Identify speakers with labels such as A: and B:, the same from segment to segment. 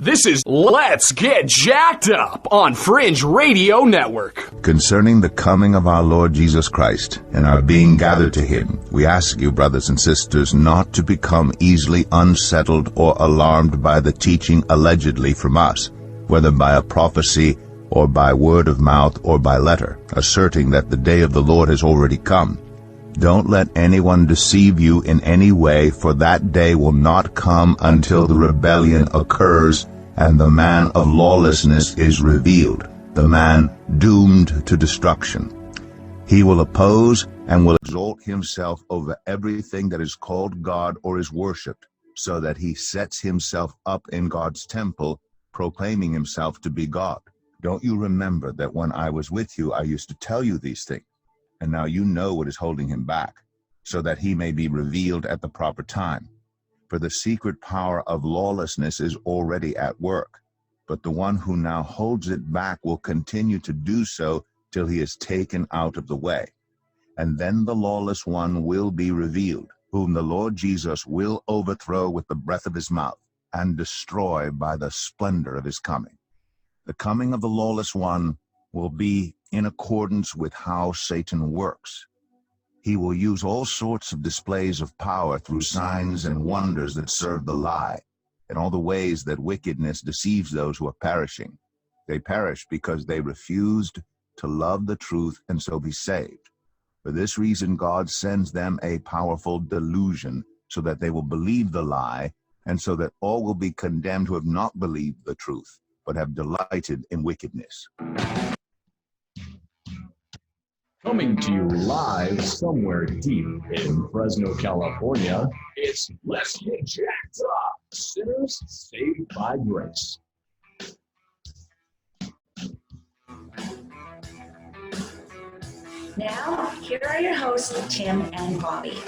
A: This is Let's Get Jacked Up on Fringe Radio Network.
B: Concerning the coming of our Lord Jesus Christ and our being gathered to him, we ask you, brothers and sisters, not to become easily unsettled or alarmed by the teaching allegedly from us, whether by a prophecy or by word of mouth or by letter, asserting that the day of the Lord has already come. Don't let anyone deceive you in any way, for that day will not come until the rebellion occurs and the man of lawlessness is revealed, the man doomed to destruction. He will oppose and will exalt himself over everything that is called God or is worshipped, so that he sets himself up in God's temple, proclaiming himself to be God. Don't you remember that when I was with you, I used to tell you these things? And now you know what is holding him back, so that he may be revealed at the proper time. For the secret power of lawlessness is already at work, but the one who now holds it back will continue to do so till he is taken out of the way. And then the lawless one will be revealed, whom the Lord Jesus will overthrow with the breath of his mouth and destroy by the splendor of his coming. The coming of the lawless one will be in accordance with how Satan works. He will use all sorts of displays of power through signs and wonders that serve the lie, and all the ways that wickedness deceives those who are perishing. They perish because they refused to love the truth and so be saved. For this reason, God sends them a powerful delusion, so that they will believe the lie, and so that all will be condemned who have not believed the truth, but have delighted in wickedness.
C: Coming to you live somewhere deep in Fresno, California, it's Let's Get Jacked Up, Sinners Saved by Grace.
D: Now, here are your hosts, Tim and Bobby.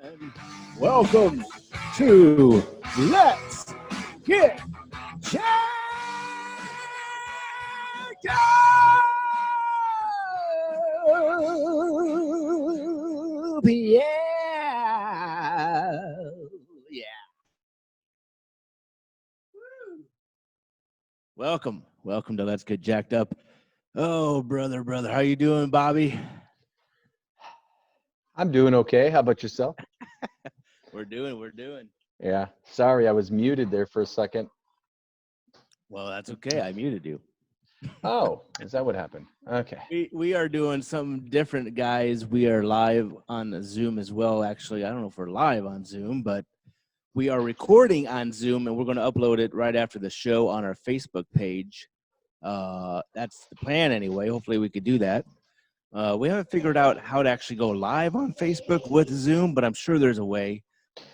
E: And welcome to Let's Get Jacked Up! Yeah! Yeah. Welcome to Let's Get Jacked Up. Oh, brother, how you doing, Bobby?
F: I'm doing okay. How about yourself?
E: We're doing.
F: Yeah. Sorry, I was muted there for a second.
E: Well, that's okay. I muted you.
F: Oh, is that what happened? Okay.
E: We are doing something different, guys. We are live on Zoom as well. Actually, I don't know if we're live on Zoom, but we are recording on Zoom, and we're going to upload it right after the show on our Facebook page. That's the plan anyway. Hopefully we could do that. We haven't figured out how to actually go live on Facebook with Zoom, but I'm sure there's a way.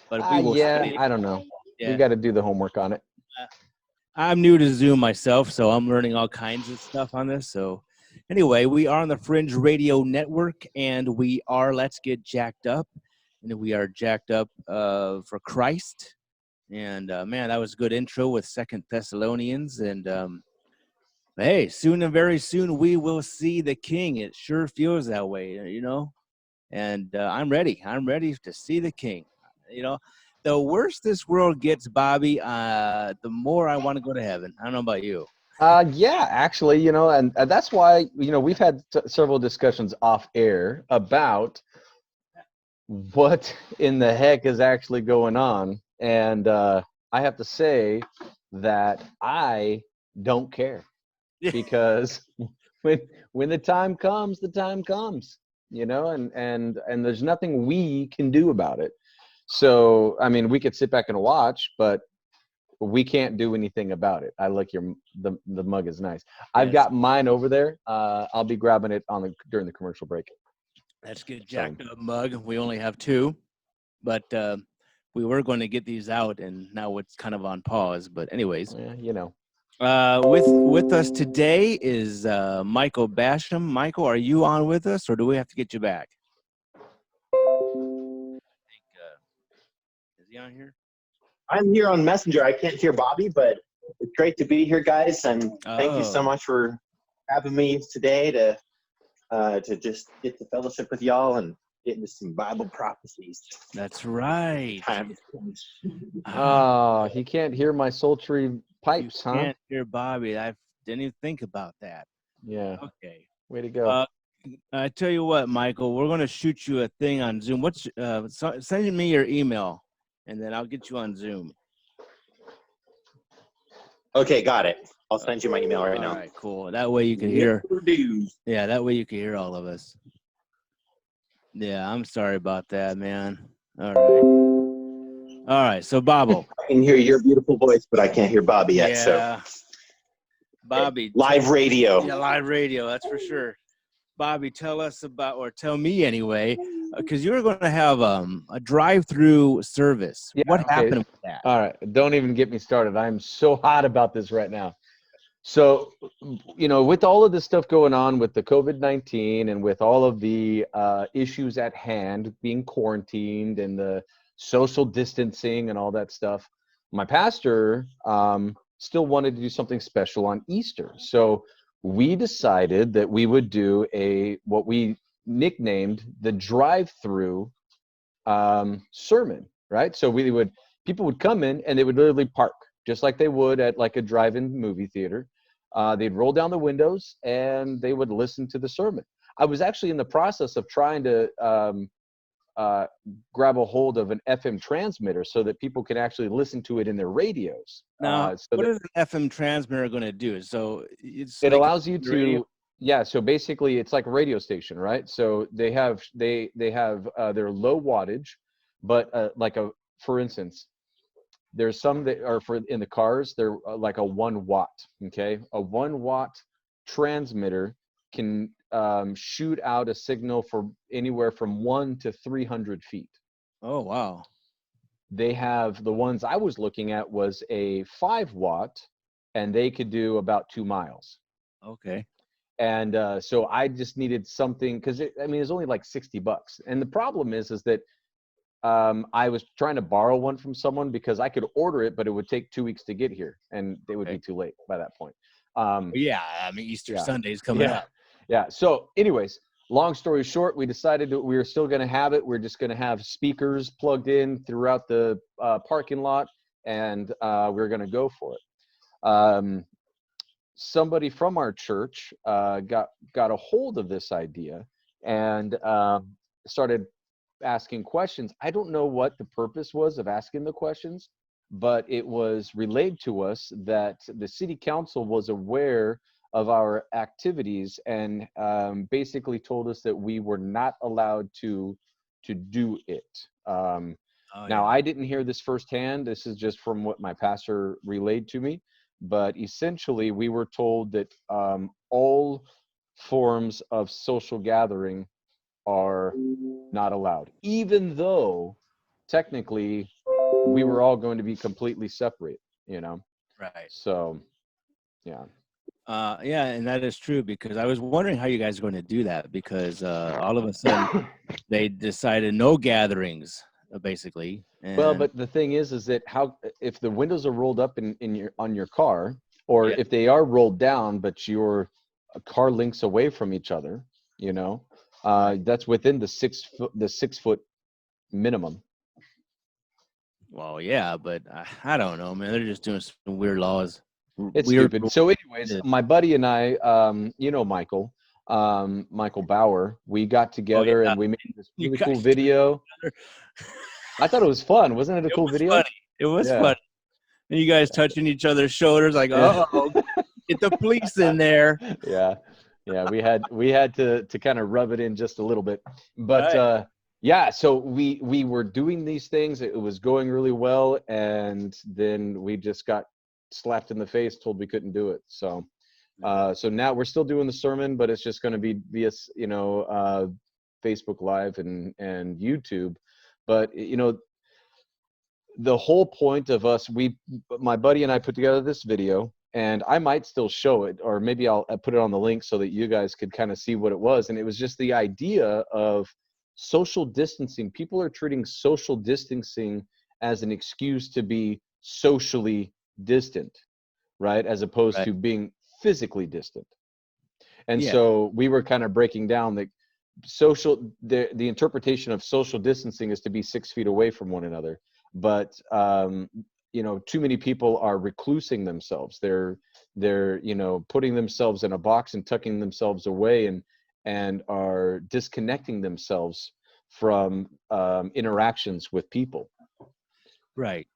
E: But we will see.
F: I don't know.
E: Yeah.
F: We got to do the homework on it.
E: I'm new to Zoom myself, so I'm learning all kinds of stuff on this. So anyway, we are on the Fringe Radio Network, and we are Let's Get Jacked Up. And we are jacked up for Christ. And, man, that was a good intro with 2 Thessalonians. And, hey, soon and very soon we will see the King. It sure feels that way, you know. And I'm ready. I'm ready to see the King. You know, the worse this world gets, Bobby, the more I want to go to heaven. I don't know about you.
F: Yeah, actually, you know, and that's why, you know, we've had several discussions off air about what in the heck is actually going on. And I have to say that I don't care, because when the time comes, you know, and there's nothing we can do about it. So, I mean, we could sit back and watch, but we can't do anything about it. I like the mug is nice. Yes. I've got mine over there. I'll be grabbing it during the commercial break.
E: Let's Get Jacked Up mug. We only have 2, but we were going to get these out, and now it's kind of on pause. But anyways,
F: yeah, you know.
E: With us today is Michael Basham. Michael, are you on with us, or do we have to get you back? Is he on here?
G: I'm here on Messenger. I can't hear Bobby, but it's great to be here, guys. And thank you so much for having me today to to just get to fellowship with y'all and get into some Bible prophecies.
E: That's right.
F: Oh, he can't hear my sultry pipes,
E: You
F: huh?
E: can't hear Bobby. I didn't even think about that.
F: Yeah.
E: Okay.
F: Way to go.
E: I tell you what, Michael, we're going to shoot you a thing on Zoom. Send me your email, and then I'll get you on Zoom.
G: Okay, got it. I'll send you my email right now.
E: All right, cool. That way you can hear.
G: Dude.
E: Yeah, that way you can hear all of us. Yeah, I'm sorry about that, man. All right. All right, so Bobo.
G: I can hear your beautiful voice, but I can't hear Bobby yet.
E: Yeah.
G: So
E: Bobby.
G: live radio.
E: Yeah, live radio, that's for sure. Bobby, tell us about, or tell me anyway, because you were going to have a drive-through service.
F: Yeah,
E: What
F: okay.
E: happened with that?
F: All right. Don't even get me started. I'm so hot about this right now. So, with all of this stuff going on with the COVID-19 and with all of the issues at hand, being quarantined and the social distancing and all that stuff, my pastor still wanted to do something special on Easter. So we decided that we would do what we nicknamed the drive-through sermon, right? So people would come in and they would literally park just like they would at like a drive-in movie theater. They'd roll down the windows and they would listen to the sermon. I was actually in the process of trying to grab a hold of an FM transmitter so that people can actually listen to it in their radios.
E: Now,
F: So
E: what is an FM transmitter going to do? So
F: it allows you to, yeah. So basically, it's like a radio station, right? So they have their low wattage, but for instance, there's some that are in the cars. They're like a 1 watt. Okay, a 1 watt transmitter can shoot out a signal for anywhere from 1 to 300 feet.
E: Oh wow!
F: They have the ones I was looking at was a 5 watt, and they could do about 2 miles.
E: Okay.
F: And so I just needed something because it's only like $60. And the problem is that I was trying to borrow one from someone because I could order it, but it would take 2 weeks to get here, and they would be too late by that point.
E: Yeah, Easter Sunday is coming up.
F: Yeah. So, anyways, long story short, we decided that we were still going to have it. We're just going to have speakers plugged in throughout the parking lot, and we're going to go for it. Somebody from our church got a hold of this idea and started asking questions. I don't know what the purpose was of asking the questions, but it was relayed to us that the city council was aware of our activities and basically told us that we were not allowed to do it. Now, I didn't hear this firsthand. This is just from what my pastor relayed to me. But essentially, we were told that all forms of social gathering are not allowed, even though technically we were all going to be completely separate,
E: Right.
F: So, yeah.
E: Yeah, and that is true because I was wondering how you guys are going to do that because all of a sudden they decided no gatherings, basically. And
F: Well, but the thing is that if the windows are rolled up on your car, or if they are rolled down, but your car links away from each other, that's within the 6 foot minimum.
E: Well, yeah, but I don't know, man. They're just doing some weird laws.
F: It's stupid. So, anyways, my buddy and I, Michael Bauer, we got together and we made this really cool video. I thought it was fun. Wasn't it a cool video?
E: Funny. It was funny. And you guys touching each other's shoulders like, oh, get the police in there.
F: Yeah. We had to kind of rub it in just a little bit. But so we were doing these things. It was going really well. And then we just got slapped in the face, told we couldn't do it. So now we're still doing the sermon, but it's just going to be via, Facebook Live and YouTube. But, the whole point of us, my buddy and I put together this video, and I might still show it, or maybe I'll put it on the link so that you guys could kind of see what it was. And it was just the idea of social distancing. People are treating social distancing as an excuse to be socially distant, right? As opposed to being physically distant. And
E: Yeah.
F: so we were kind of breaking down the interpretation of social distancing is to be 6 feet away from one another. But too many people are reclusing themselves. They're putting themselves in a box and tucking themselves away and are disconnecting themselves from interactions with people.
E: Right.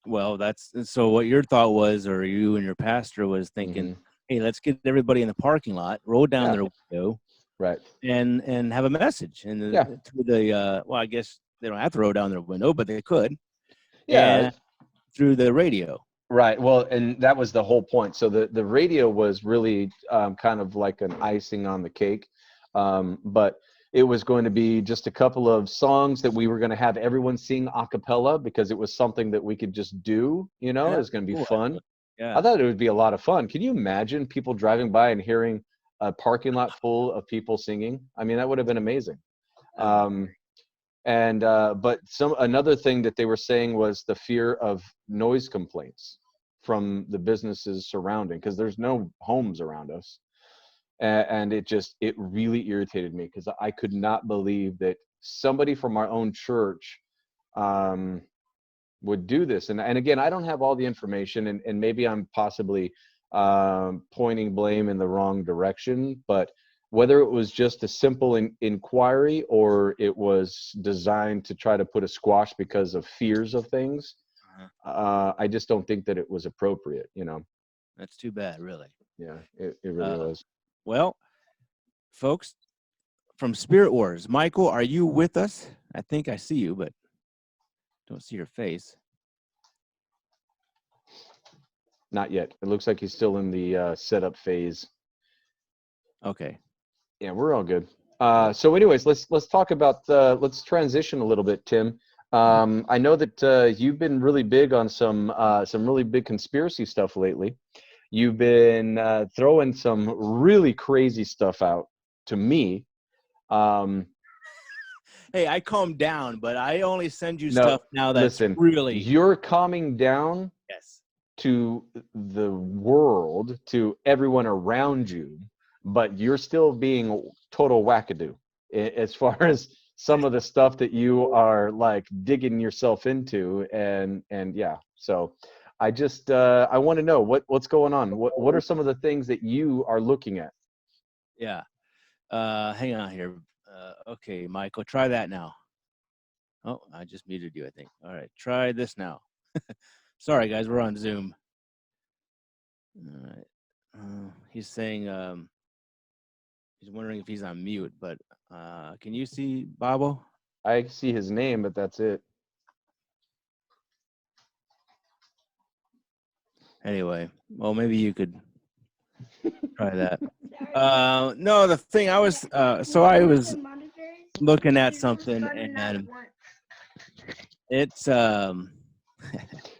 E: Well, so what your thought was, or you and your pastor was thinking, hey, let's get everybody in the parking lot, roll down their window,
F: right,
E: and have a message. And I guess they don't have to roll down their window, but they could.
F: Yeah.
E: And through the radio.
F: Right. Well, and that was the whole point. So the radio was really kind of like an icing on the cake. But it was going to be just a couple of songs that we were going to have everyone sing a cappella because it was something that we could just do, it was going to be fun.
E: Yeah.
F: I thought it would be a lot of fun. Can you imagine people driving by and hearing a parking lot full of people singing? I mean, that would have been amazing. But another thing that they were saying was the fear of noise complaints from the businesses surrounding, because there's no homes around us. And it really irritated me because I could not believe that somebody from our own church would do this. And again, I don't have all the information, and maybe I'm possibly pointing blame in the wrong direction, but whether it was just a simple inquiry or it was designed to try to put a squash because of fears of things, I just don't think that it was appropriate,
E: That's too bad, really.
F: Yeah, it really was.
E: Well, folks, from Spirit Wars, Michael, are you with us? I think I see you, but don't see your face.
F: Not yet. It looks like he's still in the setup phase.
E: Okay.
F: Yeah, we're all good. So anyways, let's talk about, let's transition a little bit, Tim. I know that you've been really big on some really big conspiracy stuff lately. You've been throwing some really crazy stuff out to me.
E: Hey, I calmed down, but I only send you stuff now that's really...
F: You're calming down
E: yes.
F: to the world, to everyone around you, but you're still being total wackadoo as far as some of the stuff that you are like digging yourself into. And yeah, so I just I want to know what's going on. What are some of the things that you are looking at?
E: Yeah. Hang on here. Okay, Michael, try that now. Oh, I just muted you, I think. All right, try this now. Sorry, guys, we're on Zoom. All right. He's saying he's wondering if he's on mute, but can you see Babo?
F: I see his name, but that's it.
E: Anyway, well, maybe you could try that. No, the thing I was looking at something, and it's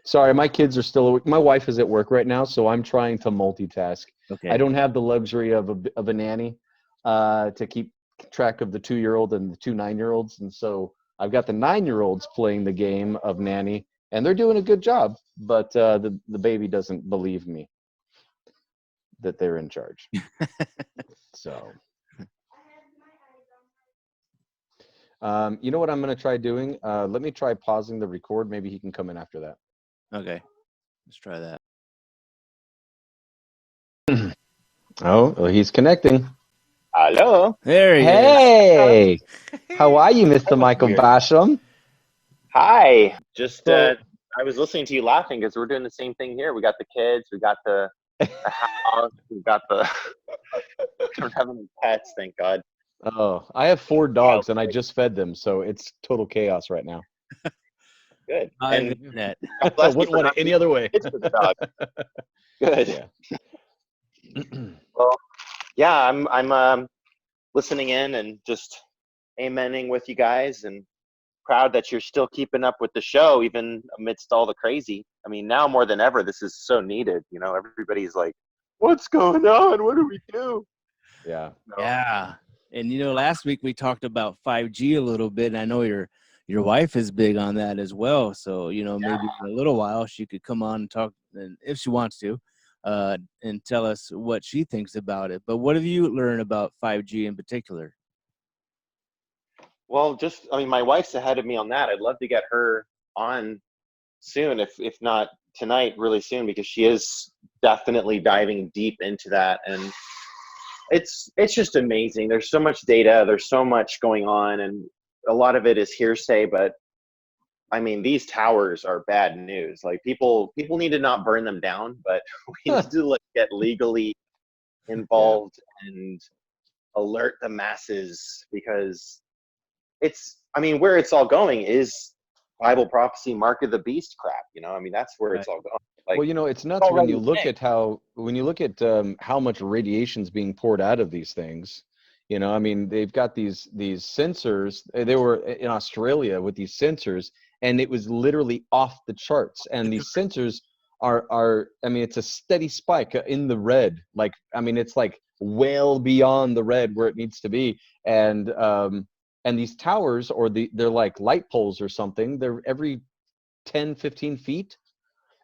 F: Sorry, my kids are still. My wife is at work right now, so I'm trying to multitask.
E: Okay.
F: I don't have the luxury of a nanny to keep track of the 2-year-old and the 2 9-year-olds, and so I've got the 9-year-olds playing the game of nanny, and they're doing a good job. But the baby doesn't believe me that they're in charge. So, you know what I'm going to try doing? Let me try pausing the record. Maybe he can come in after that.
E: Okay, let's try that.
F: Oh, well, he's connecting.
G: Hello.
E: There he is.
F: Hey, how are you, Mr. Michael Basham?
G: Hi. Just I was listening to you laughing because we're doing the same thing here. We got the kids, we got the house, we got the. We're having pets, thank God.
F: Oh, I have 4 dogs and I just fed them, so it's total chaos right now.
G: Good.
E: And
F: I wouldn't want it any other way.
G: It's for the dog. Good.
F: Yeah.
G: Well, yeah, I'm listening in and just amening with you guys, and proud that you're still keeping up with the show even amidst all the crazy. I mean, now more than ever, this is so needed. You know, everybody's like, "What's going on? What do we do?"
F: Yeah.
E: Yeah. And last week we talked about 5G a little bit, and I know your wife is big on that as well. So maybe in a little while she could come on and talk, and if she wants to, and tell us what she thinks about it. But what have you learned about 5G in particular?
G: Well, my wife's ahead of me on that. I'd love to get her on soon, if not tonight, really soon, because she is definitely diving deep into that. And it's just amazing. There's so much data, there's so much going on, and a lot of it is hearsay, but I mean, these towers are bad news. Like people need to not burn them down, but we need to get legally involved and alert the masses, because where it's all going is Bible prophecy, mark of the beast crap. I mean, that's where it's all going. Like,
F: well, it's nuts when you look at how much radiation's being poured out of these things. I mean, they've got these sensors. They were in Australia with these sensors, and it was literally off the charts. And these sensors are I mean, it's a steady spike in the red. Like, I mean, it's like well beyond the red where it needs to be. And these towers, they're like light poles or something. They're every 10, 15 feet.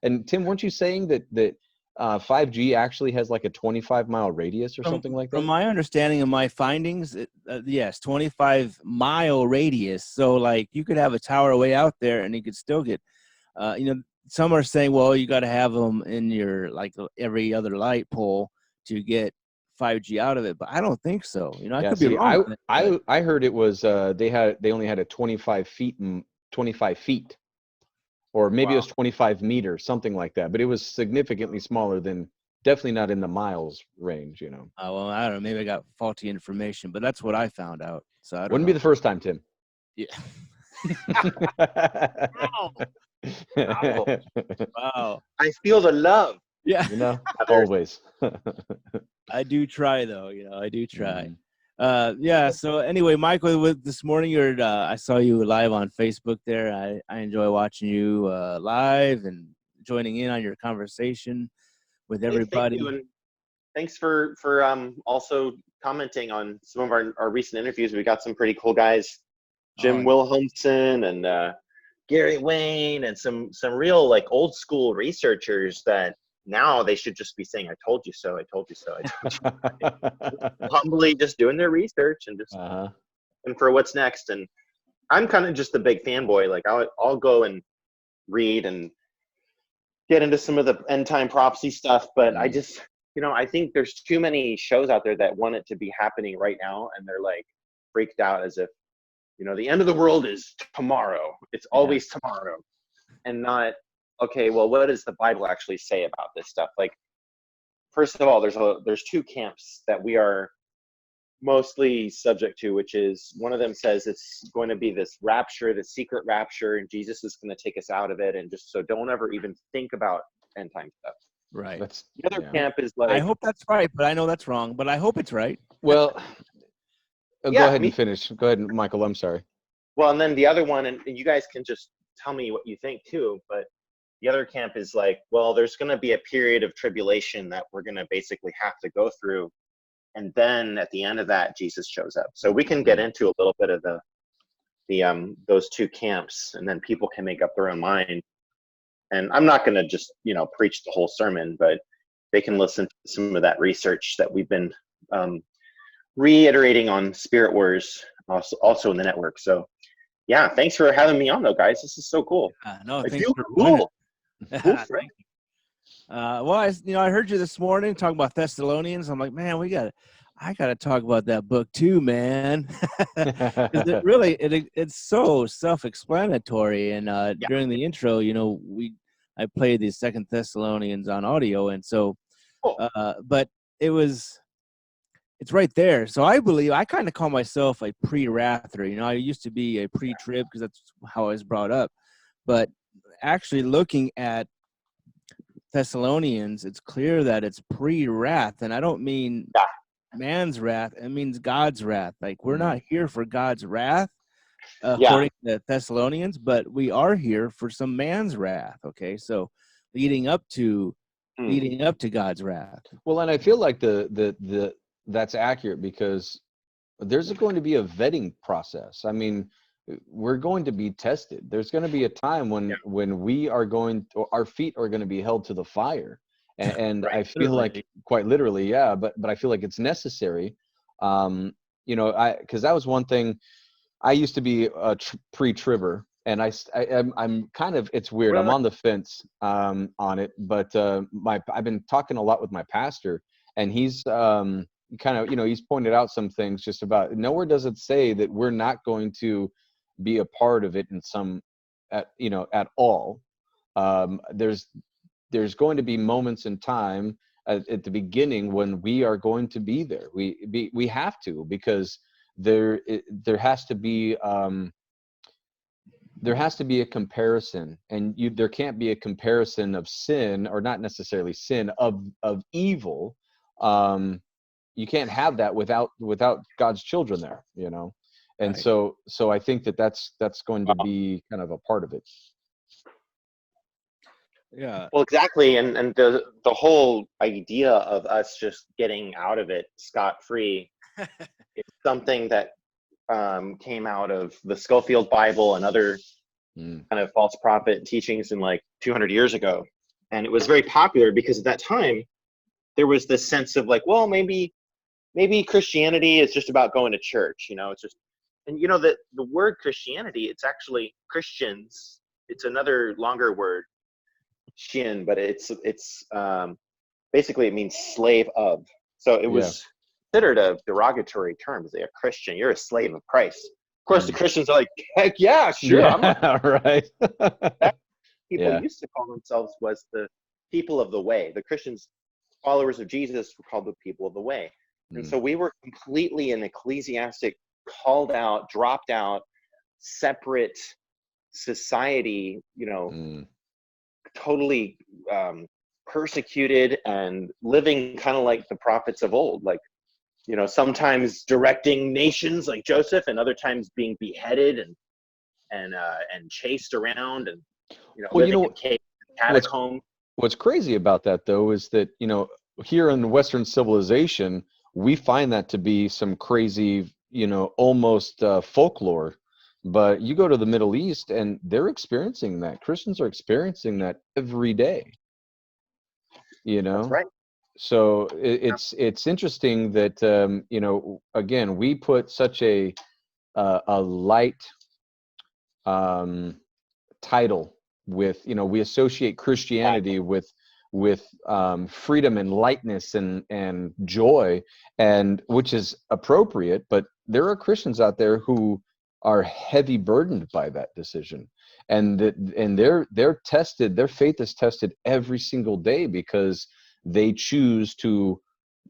F: And Tim, weren't you saying that 5G actually has like a 25-mile radius or something like that?
E: From my understanding of my findings, yes, 25-mile radius. So like you could have a tower way out there and you could still get, some are saying, well, you got to have them in your, like every other light pole to get 5G out of it. But I don't think so. I could be wrong.
F: I heard it was, they only had a 25 feet, or maybe it was 25 meters, something like that. But it was significantly smaller than, definitely not in the miles range,
E: Well, I don't know. Maybe I got faulty information, but that's what I found out. So I don't
F: Wouldn't
E: know.
F: be the first time, Tim.
E: Yeah.
G: Wow.
E: Wow.
G: I feel the love.
E: Yeah.
F: Always.
E: I do try, though. I do try. Yeah. So anyway, Michael, this morning I saw you live on Facebook there. I enjoy watching you live and joining in on your conversation with everybody.
G: Thank you, and thanks for also commenting on some of our recent interviews. We got some pretty cool guys, Jim Wilhelmsen and Gary Wayne, and some real like old school researchers that now they should just be saying, I told you so, I told you so, I told you so. Humbly just doing their research and just and for what's next. And I'm kind of just a big fanboy. Like I'll go and read and get into some of the end time prophecy stuff, but I just, I think there's too many shows out there that want it to be happening right now, and they're like freaked out as if, the end of the world is tomorrow. It's always tomorrow, and not, okay, well, what does the Bible actually say about this stuff? Like, first of all, there's two camps that we are mostly subject to, which is, one of them says it's going to be this rapture, the secret rapture, and Jesus is going to take us out of it, and just so don't ever even think about end time stuff.
E: Right.
G: The other camp is like,
E: I hope that's right, but I know that's wrong, but I hope it's right.
F: Well, go ahead and finish. Go ahead, Michael. I'm sorry.
G: Well, and then the other one, and you guys can just tell me what you think too, but the other camp is like, well, there's going to be a period of tribulation that we're going to basically have to go through. And then at the end of that, Jesus shows up. So we can get into a little bit of those two camps, and then people can make up their own mind. And I'm not going to just, preach the whole sermon, but they can listen to some of that research that we've been reiterating on Spirit Wars, also in the network. So yeah, thanks for having me on though, guys. This is so cool.
E: No,
G: I
E: thanks
G: feel
E: for
G: cool. Cool,
E: Thank you. Well, I heard you this morning talking about Thessalonians. I'm like, man, I got to talk about that book too, man. It's so self-explanatory. And during the intro, I played the 2 Thessalonians on audio, and so, but it's right there. So I kind of call myself a pre-wrather. I used to be a pre-trib because that's how I was brought up. But actually looking at Thessalonians, it's clear that it's pre-wrath. And I don't mean man's wrath. It means God's wrath. Like, we're not here for God's wrath, according to Thessalonians, but we are here for some man's wrath. Okay. So leading up to God's wrath.
F: Well, and I feel like that's accurate, because there's going to be a vetting process. I mean, we're going to be tested. There's going to be a time when we are our feet are going to be held to the fire, and
G: Right.
F: I feel like quite literally, yeah, but I feel like it's necessary. Because that was one thing. I used to be a pre-tribber, and I'm kind of, it's weird. I'm
G: Really?
F: on the fence on it, but I've been talking a lot with my pastor, and he's kind of, he's pointed out some things just about, nowhere does it say that we're not going to be a part of it in some, at all. There's going to be moments in time at the beginning when we are going to be there. We have to, because there has to be a comparison, and there can't be a comparison of sin, or not necessarily sin, of evil. You can't have that without God's children there, and
E: Right.
F: so I think that's going to
G: Wow.
F: be kind of a part of it.
E: Yeah.
G: Well, exactly, and the whole idea of us just getting out of it scot-free is something that came out of the Schofield Bible and other
F: Mm.
G: kind of false prophet teachings in like 200 years ago, and it was very popular because at that time there was this sense of like, well, maybe Christianity is just about going to church, it's just, and that the word Christianity, it's actually Christians. It's another longer word, shin, but it's basically it means slave of. So it
F: Yeah.
G: was considered a derogatory term to say a Christian. You're a slave of Christ. Of course, the
F: Mm.
G: Christians are like, heck yeah, sure. I'm not.
F: Yeah. Right.
G: People
F: Yeah.
G: used to call themselves was the people of the way. The Christians, followers of Jesus, were called the people of the way. And
F: Mm.
G: so we were completely an ecclesiastic, called out, dropped out, separate society,
F: Mm.
G: totally persecuted and living kind of like the prophets of old, like, sometimes directing nations like Joseph, and other times being beheaded and chased around, and
F: Well,
G: living in caves,
F: what's
G: catacombs.
F: what's crazy about that, though, is that here in Western civilization, we find that to be some crazy, almost folklore. But you go to the Middle East, and they're experiencing that. Christians are experiencing that every day.
G: That's right.
F: So it's interesting that again, we put such a light title with, we associate Christianity with freedom and lightness and joy, and which is appropriate, but there are Christians out there who are heavy burdened by that decision, and they're tested, their faith is tested every single day, because they choose to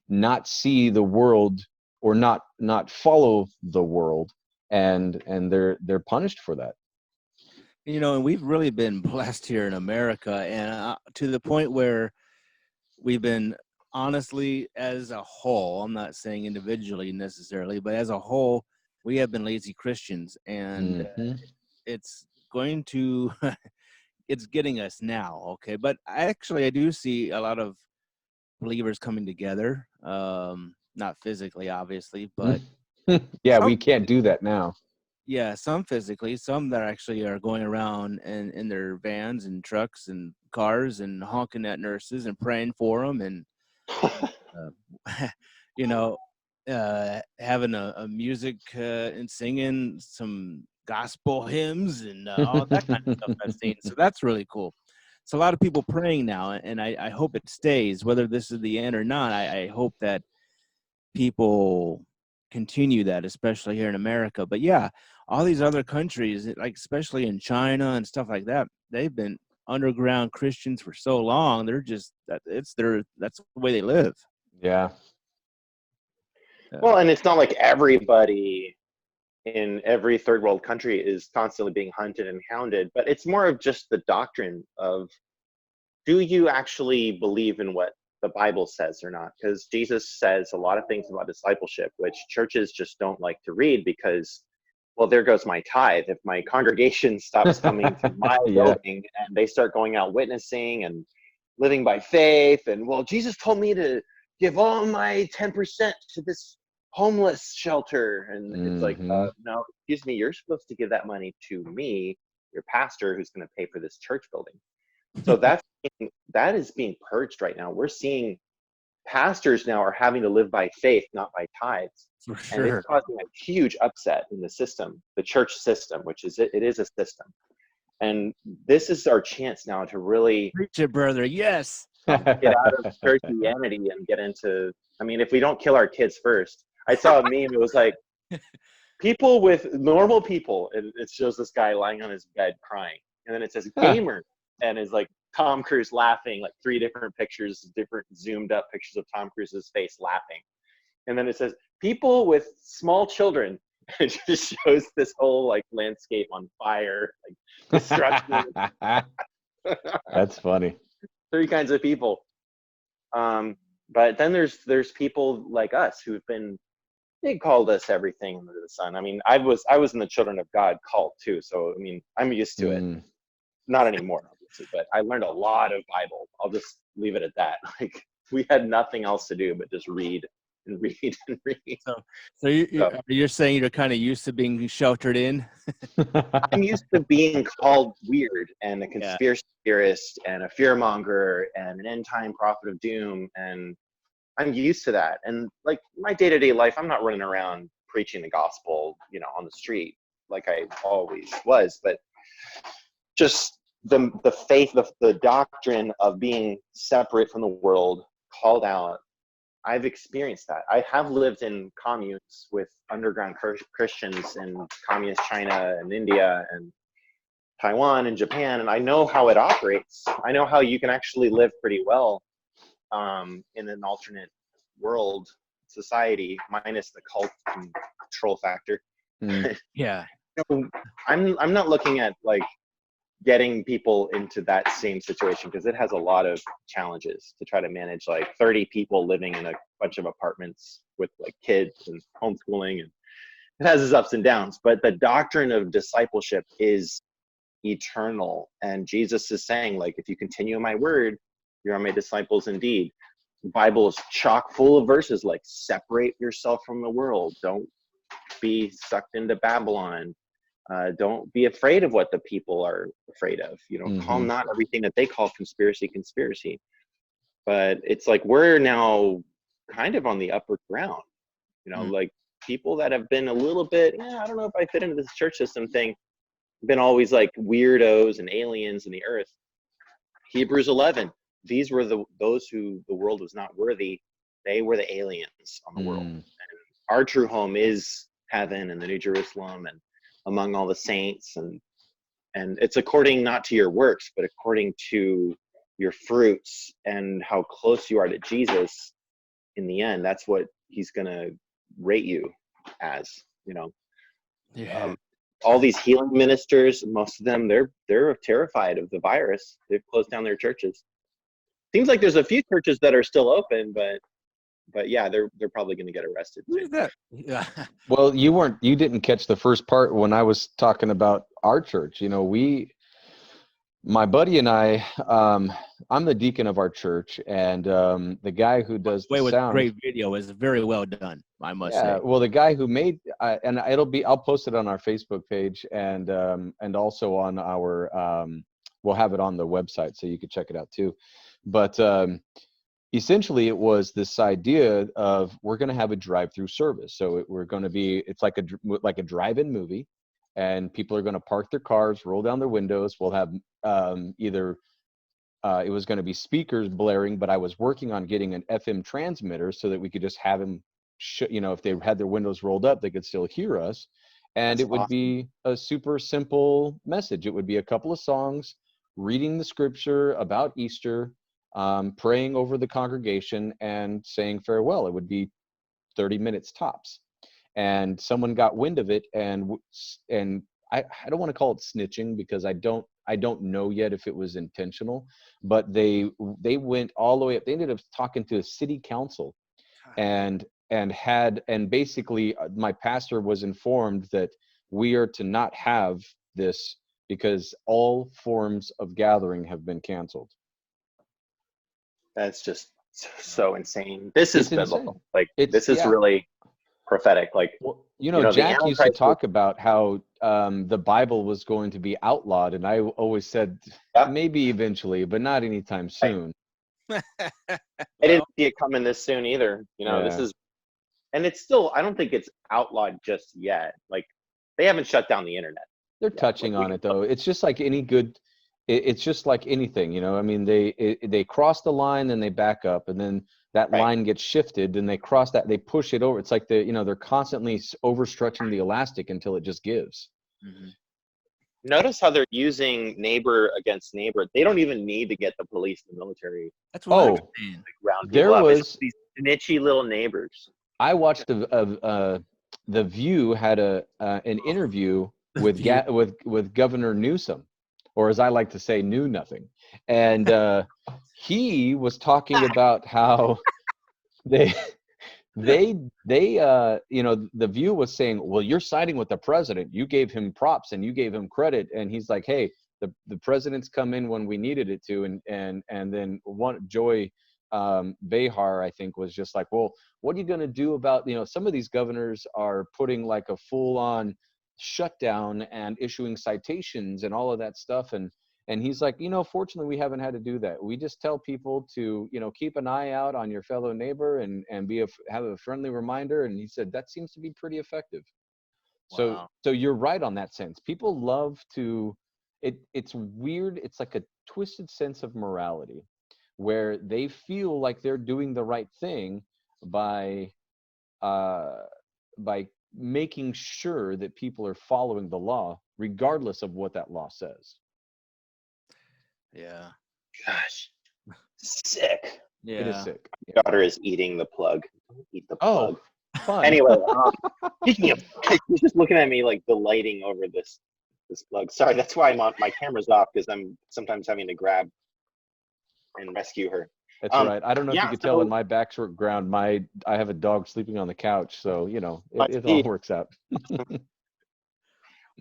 F: not see the world, or not follow the world, and they're punished for that.
E: And we've really been blessed here in America, and to the point where we've been, honestly, as a whole, I'm not saying individually necessarily, but as a whole, we have been lazy Christians, and
F: Hmm.
E: it's going to, it's getting us now, okay? But I do see a lot of believers coming together, not physically, obviously, but
F: Yeah,
E: some,
F: we can't do that now.
E: yeah, some physically, some that actually are going around in their vans and trucks and cars and honking at nurses and praying for them, and uh, you know, having a music and singing some gospel hymns and all that kind of stuff I've seen. So that's really cool. It's a lot of people praying now, and I hope it stays. Whether this is the end or not, I hope that people continue that, especially here in America. But yeah, all these other countries, like especially in China and stuff like that, they've been underground Christians for so long. They're just that's the way they live.
F: Yeah.
G: Well, and it's not like everybody in every third world country is constantly being hunted and hounded, but it's more of just the doctrine of, do you actually believe in what the Bible says or not? Because Jesus says a lot of things about discipleship, which churches just don't like to read because, well, there goes my tithe. If my congregation stops coming to my
F: Yeah.
G: building and they start going out witnessing and living by faith, and, well, Jesus told me to give all my 10% to this homeless shelter. And it's like,
F: Hmm.
G: no, excuse me, you're supposed to give that money to me, your pastor, who's going to pay for this church building. So that is being purged right now. We're seeing pastors now are having to live by faith, not by tithes.
E: For
G: And it's
E: sure.
G: causing a huge upset in the system, the church system, which is, it is a system. And this is our chance now to really
E: Preach it, brother. Yes.
G: get out of Christianity and get into, I mean, if we don't kill our kids first. I saw a meme, it was like, people with normal people, and it shows this guy lying on his bed crying. And then it says gamer, and is like Tom Cruise laughing, like 3 different pictures, different zoomed up pictures of Tom Cruise's face laughing. And then it says people with small children. It just shows this whole like landscape on fire, like destruction.
F: That's funny.
G: 3 kinds of people. But then there's people like us who've been, they called us everything under the sun. I mean, I was in the Children of God cult too. So I mean, I'm used to it. Not anymore, obviously, but I learned a lot of Bible. I'll just leave it at that. Like, we had nothing else to do but just read and read and read.
E: So you're saying you're kind of used to being sheltered in?
G: I'm used to being called weird and a conspiracy theorist and a fearmonger and an end time prophet of doom, and I'm used to that. And like my day-to-day life, I'm not running around preaching the gospel, you know, on the street like I always was, but just the faith, the doctrine of being separate from the world, called out. I've experienced that. I have lived in communes with underground Christians in communist China and India and Taiwan and Japan, and I know how it operates. I know how you can actually live pretty well in an alternate world society, minus the cult control factor.
E: Yeah.
G: I'm not looking at like getting people into that same situation, because it has a lot of challenges to try to manage like 30 people living in a bunch of apartments with like kids and homeschooling, and it has its ups and downs. But the doctrine of discipleship is eternal, and Jesus is saying, like, if you continue in my word, you are my disciples indeed. The Bible is chock full of verses like, separate yourself from the world, don't be sucked into Babylon, don't be afraid of what the people are afraid of, you know, call not everything that they call conspiracy. But it's like we're now kind of on the upper ground, you know, like people that have been a little bit, I don't know if I fit into this church system thing, been always like weirdos and aliens in the earth. Hebrews 11, these were those who the world was not worthy. They were the aliens on the world. And our true home is heaven and the New Jerusalem and among all the saints. And it's according not to your works, but according to your fruits and how close you are to Jesus in the end. That's what he's going to rate you as, you know. All these healing ministers, most of them, they're terrified of the virus. They've closed down their churches. Seems like there's a few churches that are still open, but yeah, they're probably going to get arrested.
E: Who's that?
F: Well, you didn't catch the first part when I was talking about our church. You know, my buddy and I, I'm the deacon of our church, and the guy who does the sound.
E: Great video, is very well done, I must say.
F: Well, the guy who made, and I'll post it on our Facebook page and also on our, we'll have it on the website so you can check it out too. But essentially, it was this idea of we're going to have a drive-through service. So it's like a drive-in movie, and people are going to park their cars, roll down their windows. We'll have either it was going to be speakers blaring, but I was working on getting an FM transmitter so that we could just have them, if they had their windows rolled up, they could still hear us. And it would be a super simple message. It would be a couple of songs, reading the scripture about Easter, praying over the congregation, and saying farewell. It would be 30 minutes tops. And someone got wind of it, and I don't want to call it snitching, because I don't know yet if it was intentional, but they went all the way up. They ended up talking to a city council, and basically my pastor was informed that we are to not have this because all forms of gathering have been canceled.
G: That's just so insane. This is biblical. Like, this is
F: yeah.
G: really prophetic. Like,
F: well, Jack used to talk about how the Bible was going to be outlawed, and I always said
G: Yep.
F: maybe eventually, but not anytime soon.
G: I didn't see it coming this soon either. You know, this
F: Yeah.
G: is, and it's still, I don't think it's outlawed just yet. Like, they haven't shut down the internet.
F: They're touching on it though. It's just like any good. It's just like anything, you know. I mean, they cross the line, then they back up, and then that
G: Right.
F: line gets shifted, and they cross that, they push it over. It's like they're constantly overstretching the elastic until it just gives.
E: Mhm.
G: Notice how they're using neighbor against neighbor. They don't even need to get the police, the military,
E: That's what I'm
F: Oh,
E: saying.
G: to round
F: there
G: people up. It's
F: was.
G: just these nichey little neighbors.
F: I watched the View had an interview with
E: View.
F: with Governor Newsom, or as I like to say, Knew Nothing, and he was talking about how they the View was saying, well, you're siding with the president. You gave him props and you gave him credit, and he's like, hey, the president's come in when we needed it to, and then Joy Behar, I think, was just like, well, what are you going to do about, some of these governors are putting like a full-on shutdown and issuing citations and all of that stuff, and he's like, fortunately we haven't had to do that. We just tell people to, keep an eye out on your fellow neighbor and have a friendly reminder. And he said that seems to be pretty effective.
E: Wow.
F: So you're right on that sense. People love to, it's weird. It's like a twisted sense of morality where they feel like they're doing the right thing by making sure that people are following the law, regardless of what that law says.
E: Yeah.
G: Gosh, sick.
E: Yeah.
F: It is sick.
G: My daughter is eating the plug. Eat the plug.
F: Oh, fun.
G: Anyway, speaking of, she's just looking at me like delighting over this plug. Sorry, that's why my camera's off, because I'm sometimes having to grab and rescue her.
F: That's right. I don't know if
G: yeah,
F: you could tell in my background, I have a dog sleeping on the couch, so it all works out.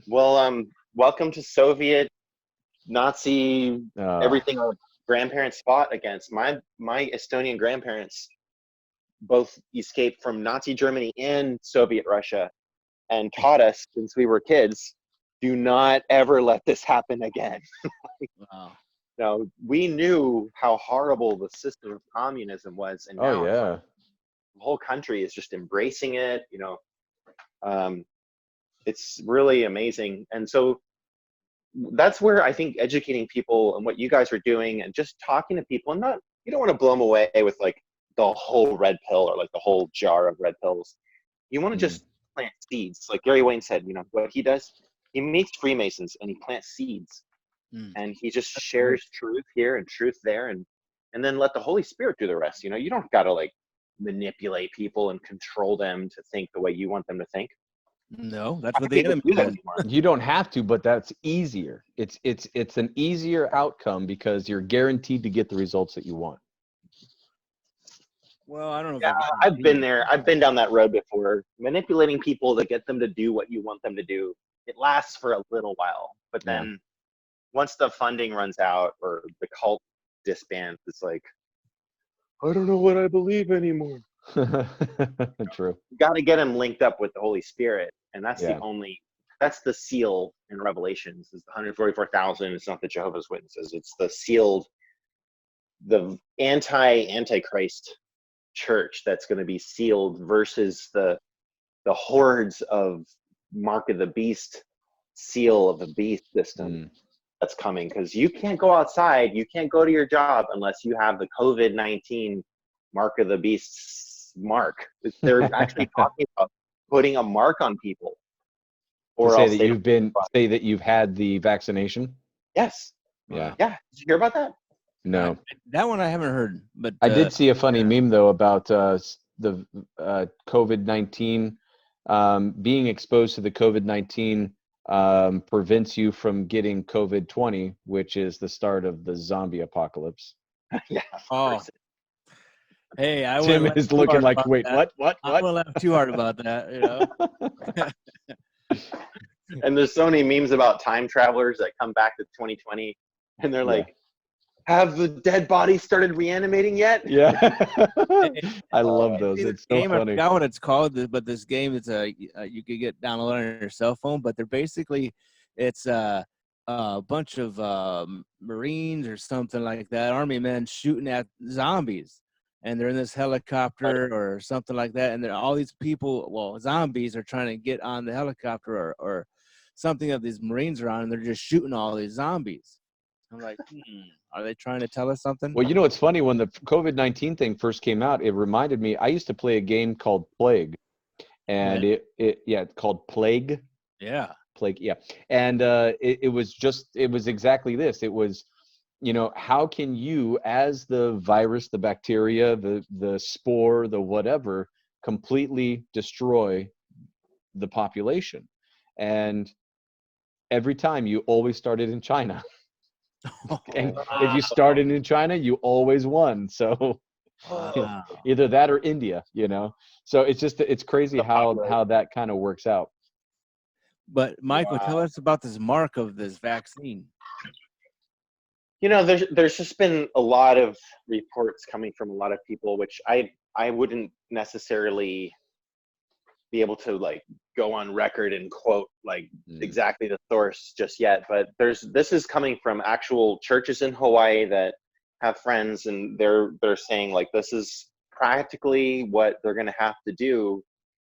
G: Well, welcome to Soviet, Nazi, everything our grandparents fought against. My Estonian grandparents both escaped from Nazi Germany and Soviet Russia, and taught us since we were kids, do not ever let this happen again.
E: Wow.
G: No, we knew how horrible the system of communism was, and now it's like the whole country is just embracing it. It's really amazing. And so that's where I think educating people and what you guys are doing, and just talking to people, and you don't want to blow them away with like the whole red pill or like the whole jar of red pills. You want to just plant seeds. Like Gary Wayne said, what he does, he meets Freemasons and he plants seeds. And he just shares truth here and truth there, and then let the Holy Spirit do the rest. You don't got to like manipulate people and control them to think the way you want them to think.
E: No, that's what the enemy does.
F: You don't have to, but that's easier. It's an easier outcome because you're guaranteed to get the results that you want.
E: Well, I don't know.
G: Yeah, I've been there. I've been down that road before. Manipulating people to get them to do what you want them to do. It lasts for a little while, but then once the funding runs out or the cult disbands, it's like, I don't know what I believe anymore.
F: True.
G: You got to get them linked up with the Holy Spirit, and that's that's the seal in Revelations. It's the 144,000. It's not the Jehovah's Witnesses. It's the sealed, the antichrist church that's going to be sealed versus the hordes of Mark of the Beast, seal of the beast system that's coming, because you can't go outside, you can't go to your job unless you have the COVID-19 Mark of the Beast's mark. They're actually talking about putting a mark on people, or
F: say that you've had the vaccination.
G: Yes.
F: Yeah.
G: Did you hear about that?
F: No,
E: that one I haven't heard, but
F: I did see a funny meme though about the COVID-19 being exposed to the COVID-19 prevents you from getting COVID-20, which is the start of the zombie apocalypse.
G: Yeah.
E: Oh. Hey,
F: Tim is looking like, wait,
E: that.
F: what?
E: I won't laugh too hard about that,
G: And there's so many memes about time travelers that come back to 2020, and they're like, have the dead body started reanimating yet?
F: Yeah. I love those.
E: See, this
F: It's so
E: game, I
F: funny.
E: forgot what it's called, but this game is you could get downloaded on your cell phone. But they're basically it's a bunch of Marines or something like that, Army men shooting at zombies, and they're in this helicopter or something like that, and there all these people, well, zombies are trying to get on the helicopter or something that these Marines are on, and they're just shooting all these zombies. I'm like, are they trying to tell us something?
F: Well, you know, it's funny, when the COVID-19 thing first came out, it reminded me, I used to play a game called Plague, and it's called Plague.
E: Yeah.
F: Plague, yeah. And it was exactly this. It was, you know, how can you, as the virus, the bacteria, the spore, the whatever, completely destroy the population? And every time you always started in China. And if you started in China, you always won. So
E: Wow.
F: either that or India, you know. So it's crazy how that kind of works out.
E: But Michael, tell us about this mark of this vaccine.
G: You know, there's just been a lot of reports coming from a lot of people, which I wouldn't necessarily be able to like go on record and quote like exactly the source just yet. But this is coming from actual churches in Hawaii that have friends, and they're saying like this is practically what they're going to have to do.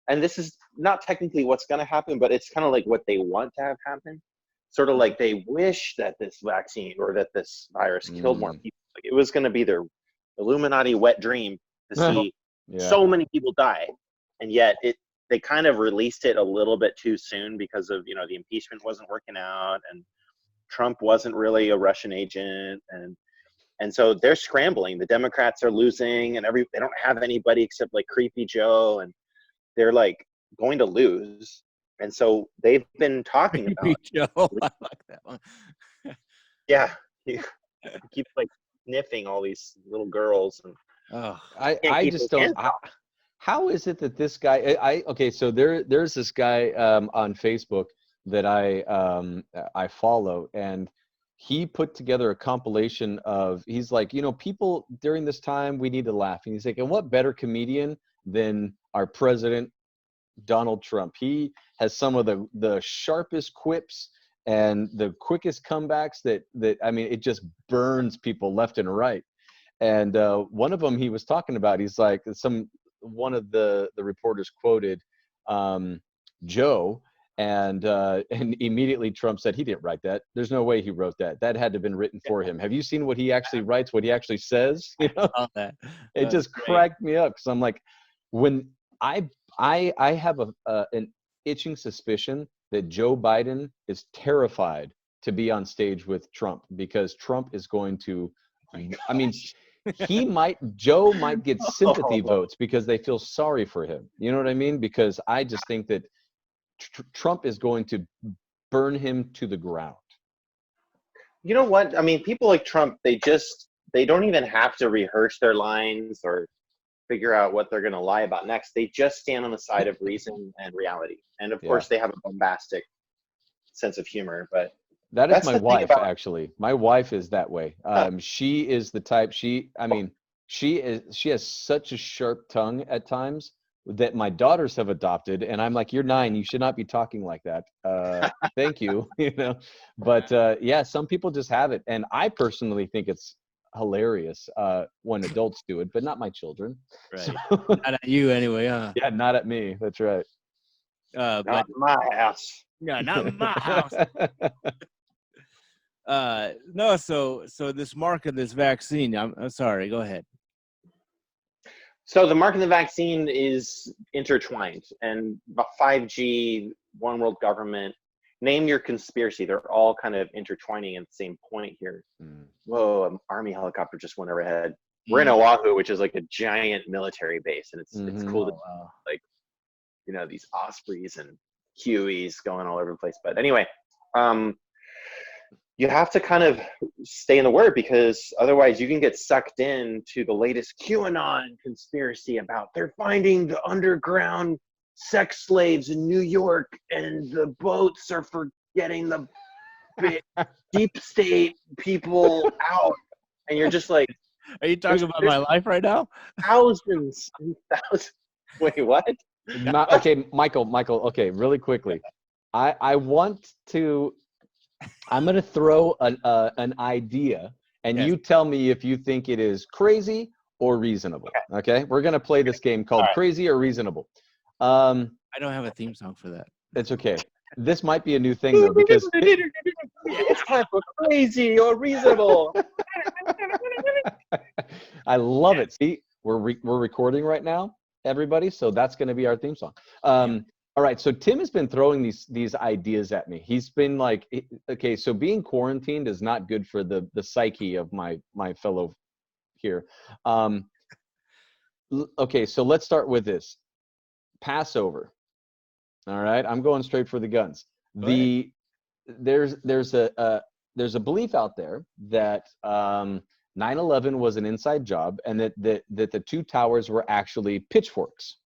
G: And this is not technically what's going to happen, but it's kind of like what they want to have happen. Sort of like they wish that this vaccine or that this virus killed more people. Like it was going to be their Illuminati wet dream to see so many people die. And yet they kind of released it a little bit too soon because of, you know, the impeachment wasn't working out and Trump wasn't really a Russian agent. And so they're scrambling. The Democrats are losing, and they don't have anybody except like Creepy Joe, and they're like going to lose. And so they've been talking about
E: Joe. I like that one.
G: Yeah, he keeps like sniffing all these little girls. And
F: I just don't. How is it that this guy? Okay, so there's this guy on Facebook that I follow, and he put together a compilation of. He's like, you know, people during this time we need to laugh, and he's like, and what better comedian than our president, Donald Trump? He has some of the sharpest quips and the quickest comebacks that I mean, it just burns people left and right. And one of them he was talking about, he's like, one of the reporters quoted Joe, and immediately Trump said he didn't write that. There's no way he wrote that. That had to have been written for him. Have you seen what he actually writes, what he actually says? You know? It just cracked me up, because I'm like, when I have an itching suspicion that Joe Biden is terrified to be on stage with Trump, because Trump is going to, I mean, Joe might get sympathy votes because they feel sorry for him. You know what I mean? Because I just think that Trump is going to burn him to the ground.
G: You know what? I mean, people like Trump, they don't even have to rehearse their lines or figure out what they're going to lie about next. They just stand on the side of reason and reality. And of course, they have a bombastic sense of humor. But
F: that is my wife, actually. My wife is that way. She is the type. She has such a sharp tongue at times that my daughters have adopted, and I'm like, you're 9, you should not be talking like that. Thank you. You know, but yeah, some people just have it, and I personally think it's hilarious when adults do it, but not my children.
E: Right. So, not at you anyway, huh?
F: Yeah, not at me. That's right.
G: Not in my house.
E: Yeah, not in my house. No, so this mark of this vaccine, I'm sorry, go ahead.
G: So the mark of the vaccine is intertwined, and 5G, one world government, name your conspiracy, they're all kind of intertwining at the same point here. Whoa, an Army helicopter just went overhead. We're in Oahu, which is like a giant military base, and it's cool to like, you know, these Ospreys and Hueys going all over the place. But anyway, you have to kind of stay in the word, because otherwise you can get sucked into the latest QAnon conspiracy about they're finding the underground sex slaves in New York, and the boats are for getting the deep state people out. and you're just like,
E: Are you talking about my life right now?
G: thousands and thousands. Wait, what?
F: Okay, Michael. Okay, really quickly, I'm gonna throw an idea, and
E: Yes.
F: you tell me if you think it is crazy or reasonable. Okay, we're gonna play this game called
G: All right.
F: Crazy or Reasonable.
E: I don't have a theme song for that.
F: It's okay. This might be a new thing though, because
G: It's time for crazy or reasonable.
F: I love it. See, we're recording right now, everybody. So that's going to be our theme song. All right. So Tim has been throwing these ideas at me. He's been like, okay, so being quarantined is not good for the psyche of my fellow here. Okay, so let's start with this. Passover. All right, I'm going straight for the guns. There's a belief out there that 9/11 was an inside job, and that the two towers were actually pitchforks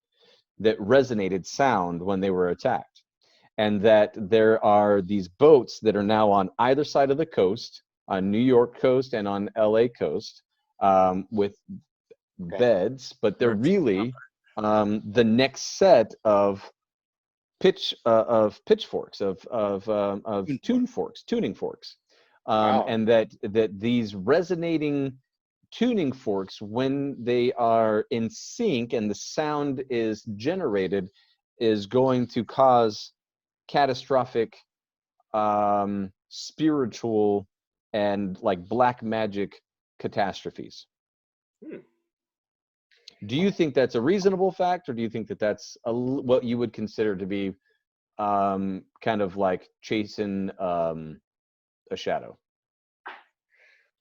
F: that resonated sound when they were attacked, and that there are these boats that are now on either side of the coast, on New York coast and on LA coast, with beds, but they're really the next set of pitchforks, of tuning forks,
G: Wow.
F: and that these resonating tuning forks, when they are in sync and the sound is generated, is going to cause catastrophic spiritual and like black magic catastrophes. Do you think that's a reasonable fact, or do you think that that's what you would consider to be kind of like chasing a shadow?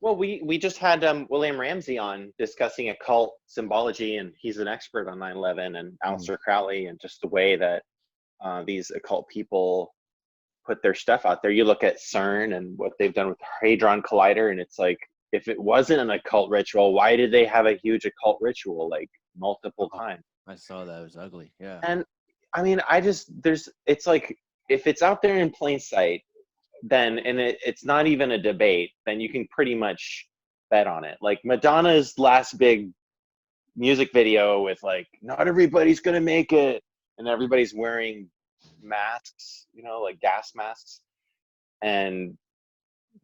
G: Well, we just had William Ramsey on discussing occult symbology, and he's an expert on 9/11 and Aleister Crowley, and just the way that these occult people put their stuff out there. You look at CERN and what they've done with the Hadron Collider, and it's like, if it wasn't an occult ritual, why did they have a huge occult ritual like multiple times?
E: I saw that. It was ugly. Yeah.
G: And I mean, it's like, if it's out there in plain sight, then, and it's not even a debate, then you can pretty much bet on it. Like Madonna's last big music video with like, not everybody's gonna make it, and everybody's wearing masks, like gas masks, and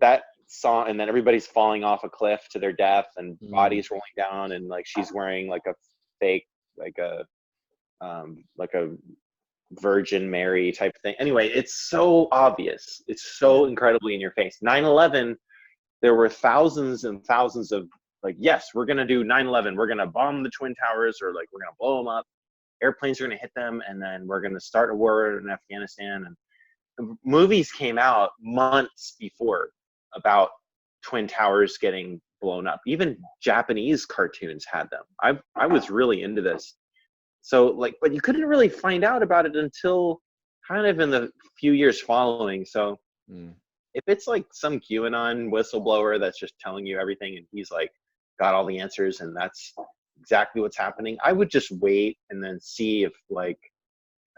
G: that song, and then everybody's falling off a cliff to their death, and bodies rolling down, and like she's wearing like a fake, like a Virgin Mary type thing. Anyway, it's so obvious. It's so incredibly in your face. 9/11, there were thousands and thousands of like, yes, we're going to do 9/11. We're going to bomb the Twin Towers, or like, we're going to blow them up. Airplanes are going to hit them, and then we're going to start a war in Afghanistan. And movies came out months before about Twin Towers getting blown up. Even Japanese cartoons had them. I was really into this. So like, but you couldn't really find out about it until kind of in the few years following. So if it's like some QAnon whistleblower that's just telling you everything, and he's like got all the answers, and that's exactly what's happening, I would just wait and then see if like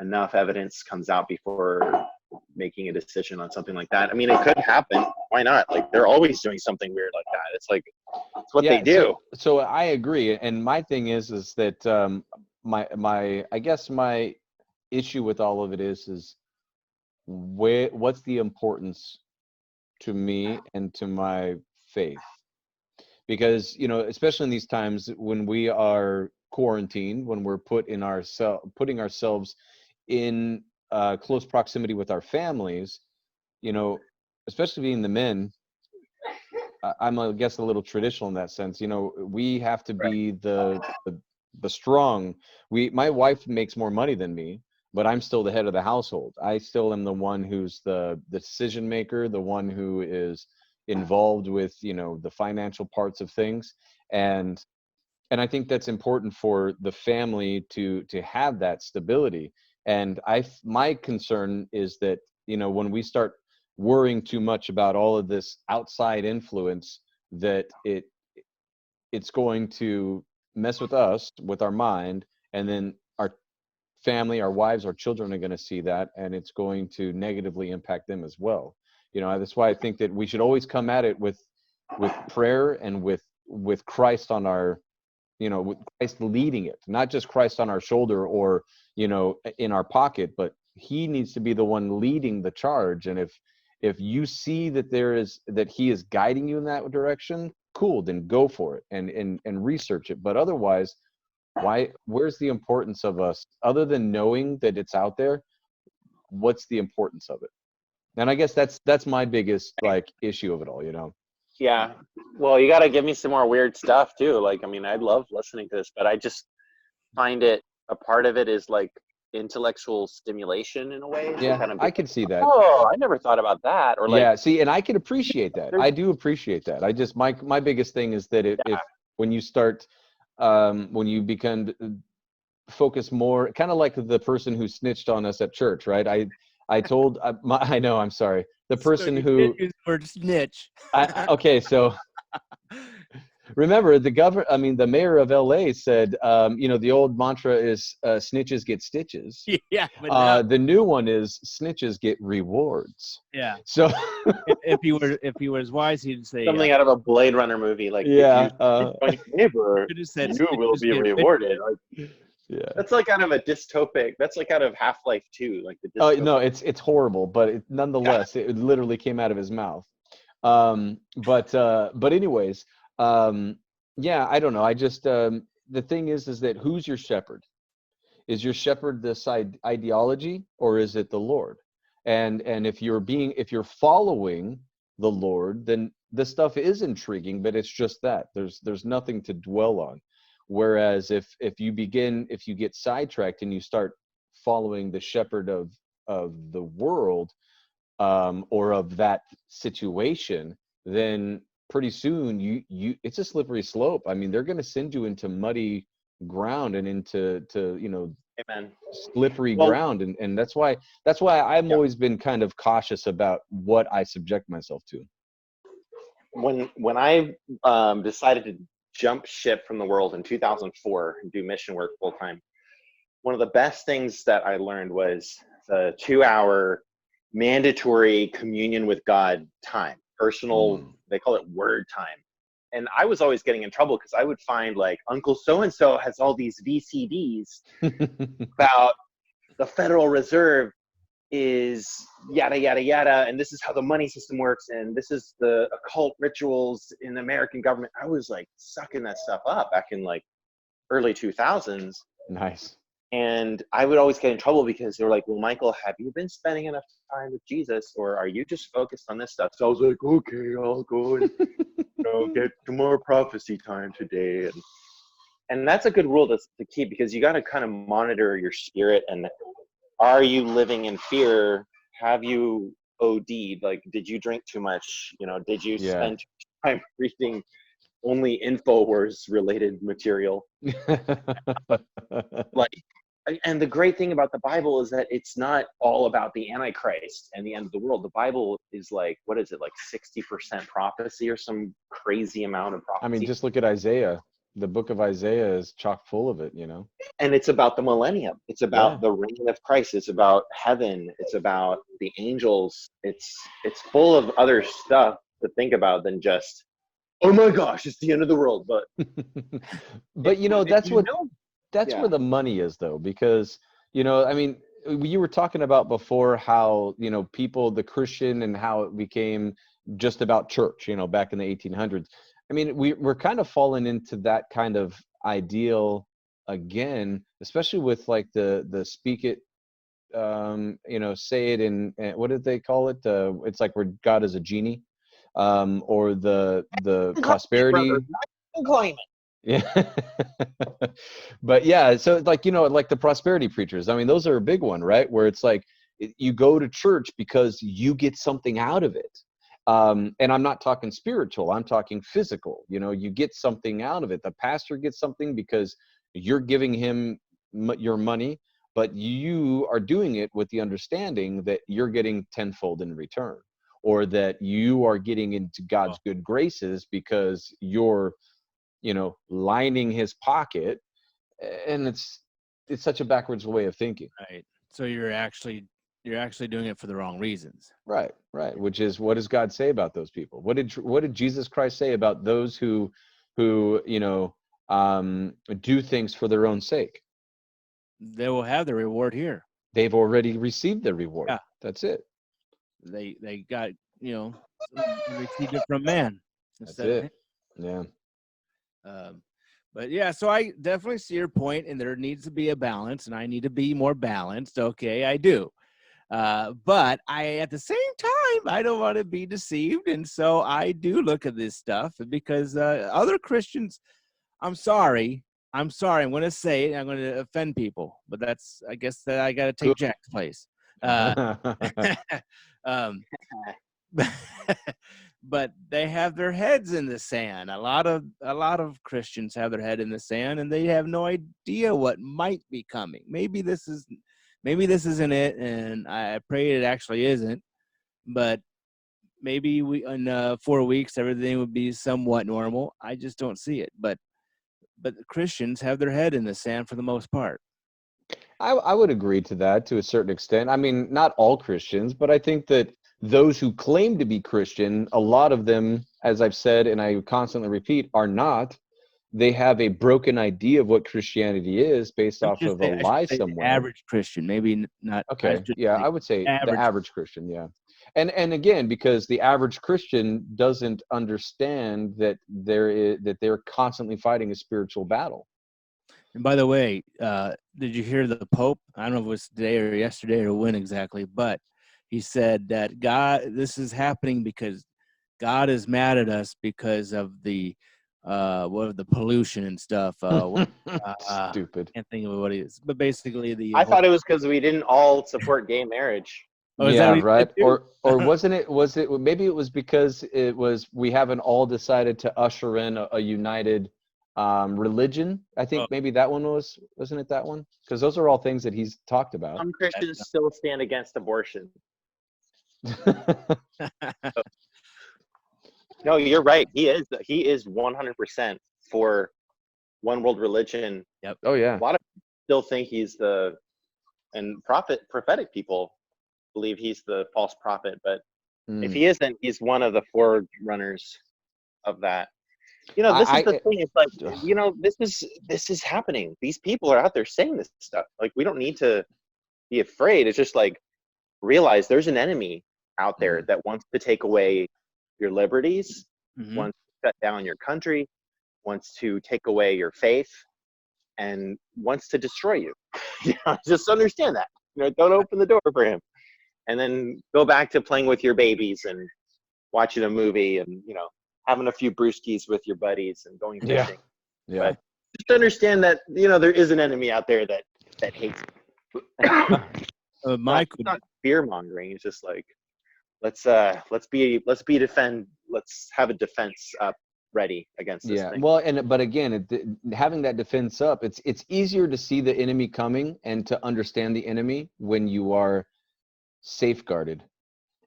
G: enough evidence comes out before making a decision on something like that. I mean, it could happen. Why not? Like, they're always doing something weird like that. It's like, it's what they do.
F: So I agree. And my thing is that I guess my issue with all of it is what's the importance to me and to my faith? Because, especially in these times when we are quarantined, when we're putting ourselves in close proximity with our families, especially being the men, I'm, I guess, a little traditional in that sense. We have to be the strong. My wife makes more money than me, but I'm still the head of the household. I still am the one who's the decision maker, the one who is involved with, the financial parts of things. And I think that's important for the family to have that stability. And my concern is that, when we start worrying too much about all of this outside influence, that it's going to mess with us, with our mind, and then our family, our wives, our children are going to see that, and it's going to negatively impact them as well. That's why I think that we should always come at it with prayer and with with Christ on our, with Christ leading it, not just Christ on our shoulder or, in our pocket, but he needs to be the one leading the charge. And if you see that he is guiding you in that direction, cool, then go for it and research it. But otherwise, where's the importance of us, other than knowing that it's out there? What's the importance of it? And I guess that's my biggest issue of it all,
G: Yeah. Well, you got to give me some more weird stuff too. Like, I mean, I love listening to this, but I just find it, a part of it is like intellectual stimulation in a way.
F: Yeah,
G: kind of
F: I can see that.
G: Oh, I never thought about that. Or like,
F: yeah, see, and I can appreciate that. I do appreciate that. I just, my biggest thing is that if when you start, when you become focus more, kind of like the person who snitched on us at church, right? I know, I'm sorry. The person who
E: use the word snitch.
F: okay, so remember the mayor of LA said, the old mantra is snitches get stitches.
E: Yeah, but now,
F: the new one is snitches get rewards.
E: yeah.
F: So
E: if he was wise, he'd say
G: something out of a Blade Runner movie. Like,
F: yeah,
G: neighbor,
E: should have said
G: you will be rewarded. Like,
F: yeah.
G: that's like kind of a dystopic. That's like out of Half-Life 2. Like the
F: Oh
G: dystopic.
F: no, it's horrible, but nonetheless, it literally came out of his mouth. But anyways, yeah, I don't know. I just the thing is that who's your shepherd? Is your shepherd this ideology, or is it the Lord? And if you're following the Lord, then this stuff is intriguing, but it's just that there's nothing to dwell on. Whereas if you get sidetracked and you start following the shepherd of the world, or of that situation, then pretty soon you it's a slippery slope. I mean, they're going to send you into muddy ground and into
G: Amen.
F: slippery ground, and that's why I've always been kind of cautious about what I subject myself to.
G: When I decided to jump ship from the world in 2004 and do mission work full time, one of the best things that I learned was the 2-hour mandatory communion with God time, personal, they call it word time. And I was always getting in trouble because I would find like Uncle so-and-so has all these VCDs about the Federal Reserve is yada, yada, yada. And this is how the money system works. And this is the occult rituals in the American government. I was like sucking that stuff up back in like early 2000s.
F: Nice.
G: And I would always get in trouble because they were like, well, Michael, have you been spending enough time with Jesus, or are you just focused on this stuff? So I was like, okay, I'll go and get more prophecy time today. And that's a good rule to keep, because you got to kind of monitor your spirit. And are you living in fear? Have you OD'd? Like, did you drink too much? Did you spend too much time reading only InfoWars related material? And the great thing about the Bible is that it's not all about the Antichrist and the end of the world. The Bible is like, what is it, like 60% prophecy or some crazy amount of prophecy?
F: I mean, just look at Isaiah. The book of Isaiah is chock full of it,
G: And it's about the millennium. It's about the reign of Christ. It's about heaven. It's about the angels. It's full of other stuff to think about than just, oh my gosh, it's the end of the world. But
F: that's where the money is, though, because I mean, you were talking about before how people, the Christian, and how it became just about church, back in the 1800s. I mean, we're kind of falling into that kind of ideal again, especially with like the speak it, say it in, what did they call it? It's like where God is a genie, or the prosperity. Yeah. But yeah, so like like the prosperity preachers, I mean, those are a big one, right? Where it's like you go to church because you get something out of it. And I'm not talking spiritual, I'm talking physical. You get something out of it. The pastor gets something because you're giving him your money, but you are doing it with the understanding that you're getting tenfold in return, or that you are getting into God's good graces because you're lining his pocket. And it's such a backwards way of thinking.
E: Right. So you're actually doing it for the wrong reasons.
F: Right. Which is, what does God say about those people? What did Jesus Christ say about those who who, do things for their own sake.
E: They will have the reward here.
F: They've already received their reward.
E: Yeah.
F: That's it.
E: They got, received it from man
F: That's
E: instead of him.
F: it. Yeah.
E: But yeah, so I definitely see your point, and there needs to be a balance, and I need to be more balanced. Okay, I do. But at the same time, I don't want to be deceived, and so I do look at this stuff because other Christians. I'm sorry. I'm going to say it. I'm going to offend people, but I guess that I got to take Jack's place. Um, but they have their heads in the sand. A lot of Christians have their head in the sand, and they have no idea what might be coming. Maybe this isn't it, and I pray it actually isn't. But maybe in 4 weeks everything would be somewhat normal. I just don't see it. But the Christians have their head in the sand for the most part.
F: I would agree to that to a certain extent. I mean, not all Christians, but I think that those who claim to be Christian, a lot of them, as I've said and I constantly repeat, are not. They have a broken idea of what Christianity is based off of a lie somewhere.
E: Average Christian, maybe not.
F: Okay, yeah, I would say the average Christian, yeah. And again, because the average Christian doesn't understand that they're constantly fighting a spiritual battle.
E: And by the way, did you hear the Pope? I don't know if it was today or yesterday or when exactly, but he said that this is happening because God is mad at us because of the pollution and stuff.
F: Stupid.
E: Can't think of what it is, but basically
G: I thought it was because we didn't all support gay marriage.
E: Oh,
F: yeah, right. Or maybe it was because we haven't all decided to usher in a united religion. I think maybe that one wasn't it that one? Because those are all things that he's talked about.
G: Some Christians still stand against abortion. No, you're right. He is 100% for one world religion.
E: Yep.
F: Oh yeah.
G: A lot of people still think prophetic people believe he's the false prophet, but if he isn't, he's one of the forerunners of that. This is the thing. It's like, this is happening. These people are out there saying this stuff. Like, we don't need to be afraid. It's just like, realize there's an enemy out there that wants to take away your liberties, wants to shut down your country, wants to take away your faith, and wants to destroy you. Just understand that. Don't open the door for him. And then go back to playing with your babies and watching a movie and, having a few brewskis with your buddies and going fishing.
F: Yeah.
G: But just understand that, there is an enemy out there that hates you. It's not fear mongering. It's just like, let's have a defense up ready against this thing.
F: Well, but again, having that defense up, it's easier to see the enemy coming and to understand the enemy when you are safeguarded.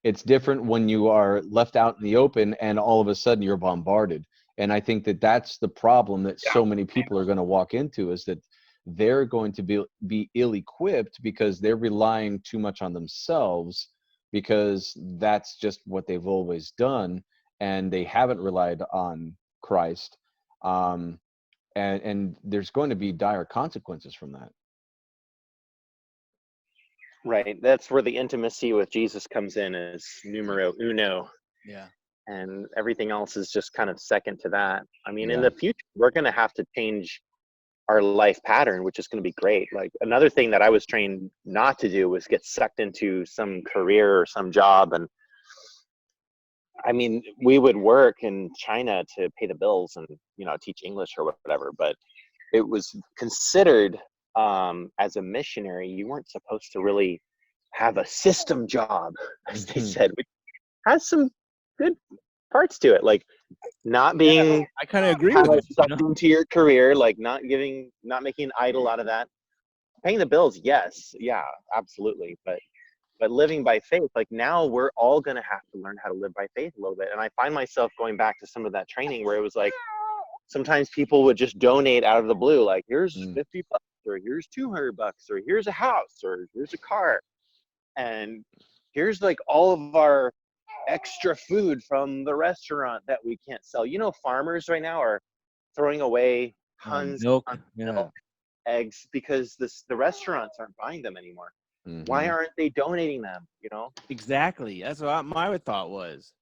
F: It's different when you are left out in the open and all of a sudden you're bombarded. And I think that that's the problem that so many people are going to walk into, is that they're going to be ill-equipped because they're relying too much on themselves, because that's just what they've always done, and they haven't relied on Christ. And there's going to be dire consequences from that.
G: Right. That's where the intimacy with Jesus comes in, as numero uno.
E: Yeah.
G: And everything else is just kind of second to that. I mean, in the future, we're going to have to change our life pattern, which is going to be great. Like, another thing that I was trained not to do was get sucked into some career or some job. And I mean, we would work in China to pay the bills and, teach English or whatever, but it was considered as a missionary, you weren't supposed to really have a system job, as they said, which has some good parts to it, like not being
E: I kind of agree with
G: sucked into your career, like not making an idol out of that. Paying the bills, yes, yeah, absolutely, but living by faith, like, now we're all gonna have to learn how to live by faith a little bit. And I find myself going back to some of that training where it was like, sometimes people would just donate out of the blue, like, here's $50, or here's $200, or here's a house, or here's a car, and here's like all of our extra food from the restaurant that we can't sell. Farmers right now are throwing away tons
E: Milk.
G: of
E: Yeah.
G: milk, eggs, because the restaurants aren't buying them anymore. Why
F: Mhm.
G: aren't they donating them?
E: Exactly. That's what my thought was.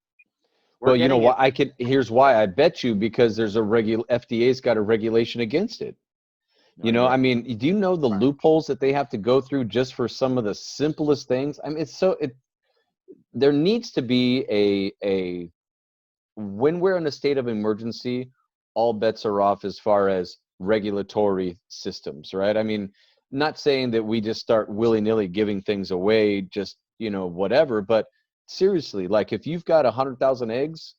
G: We're
F: Well, you know
G: getting it.
F: what? Here's why. I bet you because there's FDA's got a regulation against it.
E: No, you're
F: I
E: right.
F: mean, do you know the loopholes that they have to go through just for some of the simplest things? I mean, there needs to be a when we're in a state of emergency, all bets are off as far as regulatory systems, right? I mean, not saying that we just start willy-nilly giving things away, just, whatever, but seriously, like if you've got 100,000 eggs,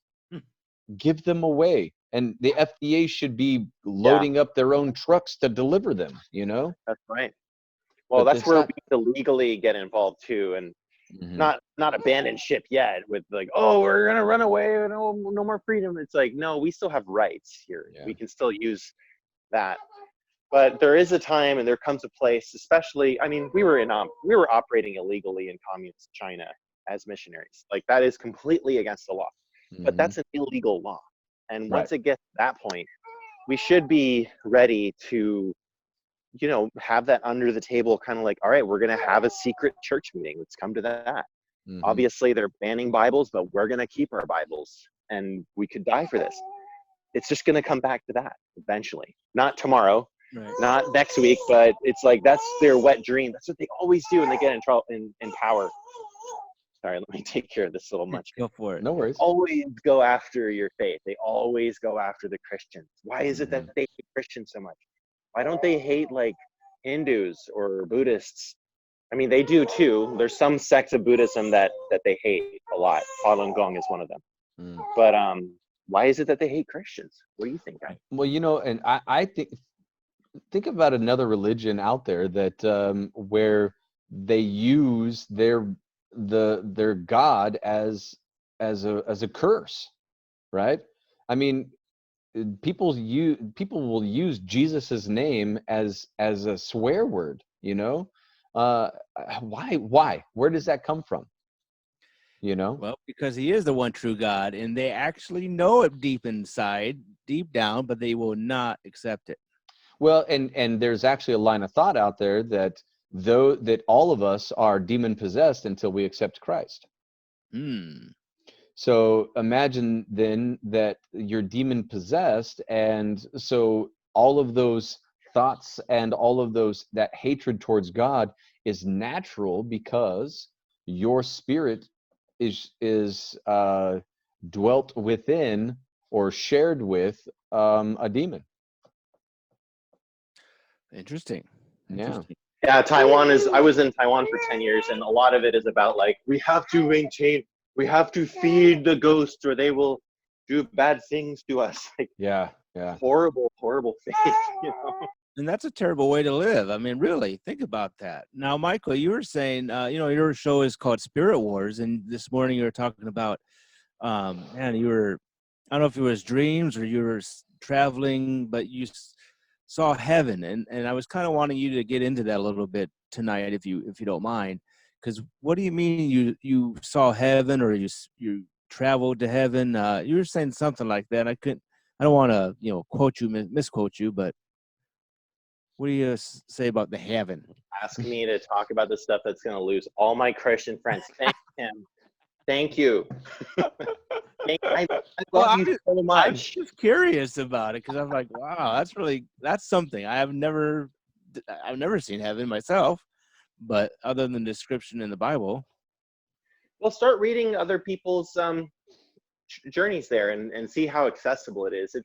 F: give them away. And the FDA should be loading up their own trucks to deliver them,
G: That's right. Well,
F: But
G: that's
F: it's
G: where
F: not.
G: we illegally get involved too, and
F: Mhm.
G: not abandon ship yet with like, oh, we're gonna run away, no more freedom. It's like, no, we still have rights here.
F: Yeah.
G: We can still use that. But there is a time and there comes a place, especially, I mean, we were operating illegally in communist China as missionaries. Like that is completely against the law. But
F: Mhm.
G: that's an illegal law. And
F: Right.
G: once it gets to that point, we should be ready to, have that under the table kind of like, all right, we're going to have a secret church meeting. Let's come to that.
F: Mhm.
G: Obviously, they're banning Bibles, but we're going to keep our Bibles and we could die for this. It's just going to come back to that eventually. Not tomorrow,
E: Right.
G: not next week, but it's like that's their wet dream. That's what they always do when they get in trouble in power. Sorry, let me take care of this little munchkin.
E: Go for it.
F: No worries.
G: Always go after your faith. They always go after the Christians. Why is it that they hate Christians so much? Why don't they hate like Hindus or Buddhists? I mean, they do too. There's some sects of Buddhism that they hate a lot. Falun Gong is one of them.
F: Mm.
G: But why is it that they hate Christians? What do you think, guys?
F: Well, and I think about another religion out there that where they use their God as a curse, right? I mean, people will use Jesus's name as a swear word, why? Where does that come from?
E: Well, because he is the one true God, and they actually know it deep inside, deep down, but they will not accept it.
F: Well, and there's actually a line of thought out there that all of us are demon possessed until we accept Christ. So imagine then that you're demon possessed, and so all of those thoughts and all of that hatred towards God is natural because your spirit is dwelt within or shared with a demon.
E: Interesting.
F: Yeah.
G: Yeah, I was in Taiwan for 10 years, and a lot of it is about like, we have to feed the ghosts or they will do bad things to us. Like,
F: Yeah.
G: horrible faith,
E: And that's a terrible way to live. I mean, really, think about that. Now, Michael, you were saying, your show is called Spirit Wars, and this morning you were talking about, I don't know if it was dreams or you were traveling, but you saw heaven, and I was kind of wanting you to get into that a little bit tonight, if you don't mind, because what do you mean you saw heaven or you traveled to heaven? You were saying something like that. I don't want to quote you, misquote you, but what do you say about the heaven?
G: Ask me to talk about the stuff that's going to lose all my Christian friends. Thank him. Thank you. I love you so much.
E: I'm just curious about it because I'm like, wow, that's something. I've never seen heaven myself, but other than the description in the Bible.
G: Well, start reading other people's journeys there and see how accessible it is.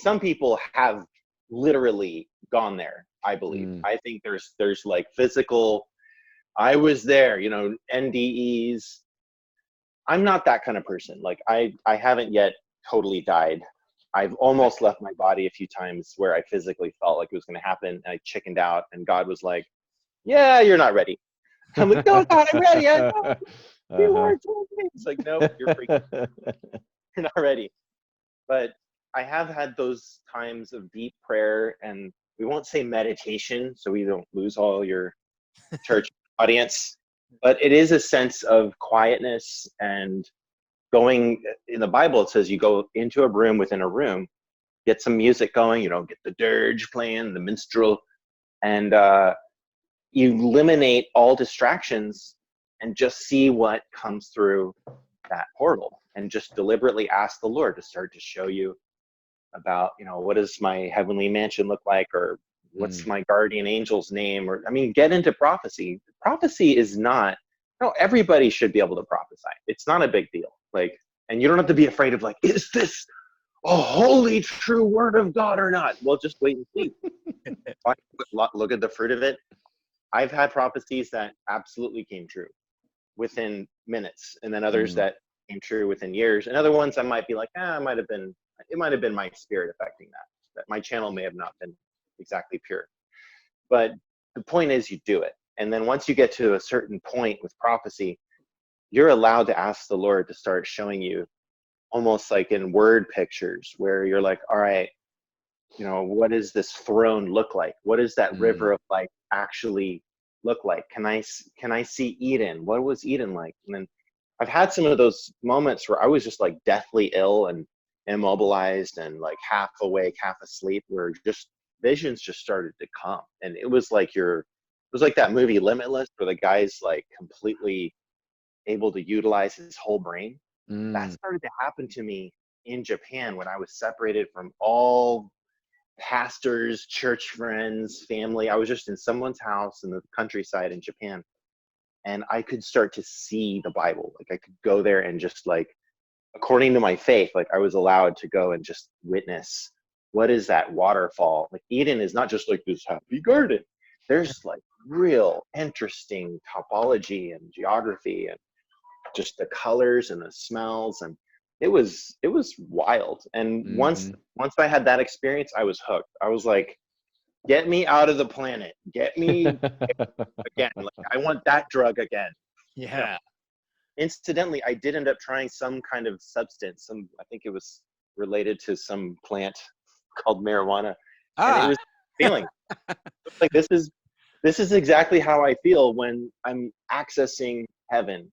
G: Some people have literally gone there, I believe. I think there's like physical, I was there, NDEs. I'm not that kind of person. Like I haven't yet totally died. I've almost left my body a few times where I physically felt like it was going to happen, and I chickened out, and God was like, yeah, you're not ready. I'm like, no, God, I'm ready. Lord told me. It's like, no, you're not ready. But I have had those times of deep prayer, and we won't say meditation so we don't lose all your church audience, but it is a sense of quietness and going. In the Bible, it says you go into a room within a room get some music going, get the dirge playing, the minstrel, and you eliminate all distractions and just see what comes through that portal, and just deliberately ask the Lord to start to show you about, what does my heavenly mansion look like, or what's my guardian angel's name, or get into prophecy. Prophecy is not, everybody should be able to prophesy. It's not a big deal. Like, and you don't have to be afraid of, like, is this a holy true word of God or not? Well, just wait and see. Look at the fruit of it. I've had prophecies that absolutely came true within minutes, and then others that came true within years, and other ones I might be like, it might have been my spirit affecting that my channel may have not been exactly pure. But the point is, you do it. And then once you get to a certain point with prophecy, you're allowed to ask the Lord to start showing you, almost like in word pictures, where you're like, all right, what does this throne look like? What does that river of life actually look like? Can I see Eden? What was Eden like? And then I've had some of those moments where I was just like deathly ill and immobilized and like half awake, half asleep, where just visions just started to come. And it was like that movie Limitless, where the guy's like completely able to utilize his whole brain. That started to happen to me in Japan when I was separated from all pastors, church friends, family. I was just in someone's house in the countryside in Japan, and I could start to see the Bible. Like, I could go there and just, like, according to my faith, like, I was allowed to go and just witness, what is that waterfall? Like, Eden is not just like this happy garden. There's like real interesting topology and geography and just the colors and the smells, and it was wild. And once I had that experience, I was hooked. I was like, get me out of the planet, get me again. Like, I want that drug again.
E: Yeah.
G: Incidentally, I did end up trying some kind of substance. I think it was related to some plant called marijuana. And it was feeling like, this is exactly how I feel when I'm accessing heaven,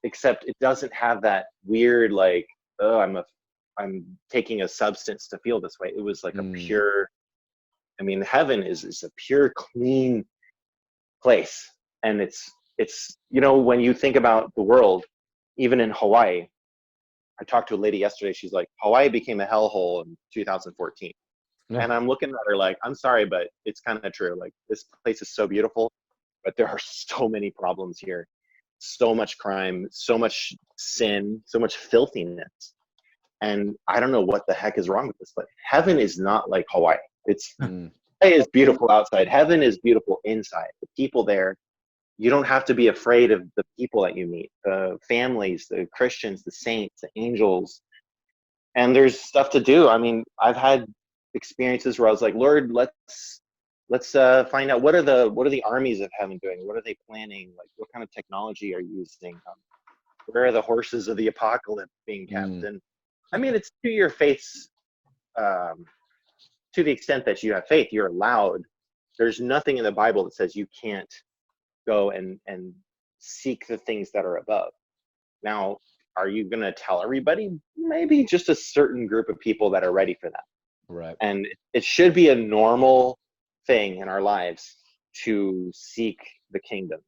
G: except it doesn't have that weird, like, oh, I'm taking a substance to feel this way. It was like a pure, heaven is a pure, clean place. And it's, when you think about the world, even in Hawaii, I talked to a lady yesterday. She's like, Hawaii became a hellhole in 2014. Yeah. And I'm looking at her like, I'm sorry, but it's kind of true. Like, this place is so beautiful, but there are so many problems here. So much crime, so much sin, so much filthiness. And I don't know what the heck is wrong with this place. Heaven is not like Hawaii. Hawaii is beautiful outside. Heaven is beautiful inside. The people there, you don't have to be afraid of the people that you meet, the families, the Christians, the saints, the angels. And there's stuff to do. I've had experiences where I was like, Lord, let's find out, what are the armies of heaven doing? What are they planning? Like, what kind of technology are you using? Where are the horses of the apocalypse being kept? And it's to your faith's, to the extent that you have faith, you're allowed. There's nothing in the Bible that says you can't go and seek the things that are above. Now, are you going to tell everybody? Maybe just a certain group of people that are ready for that.
F: Right.
G: And it should be a normal thing in our lives to seek the kingdom.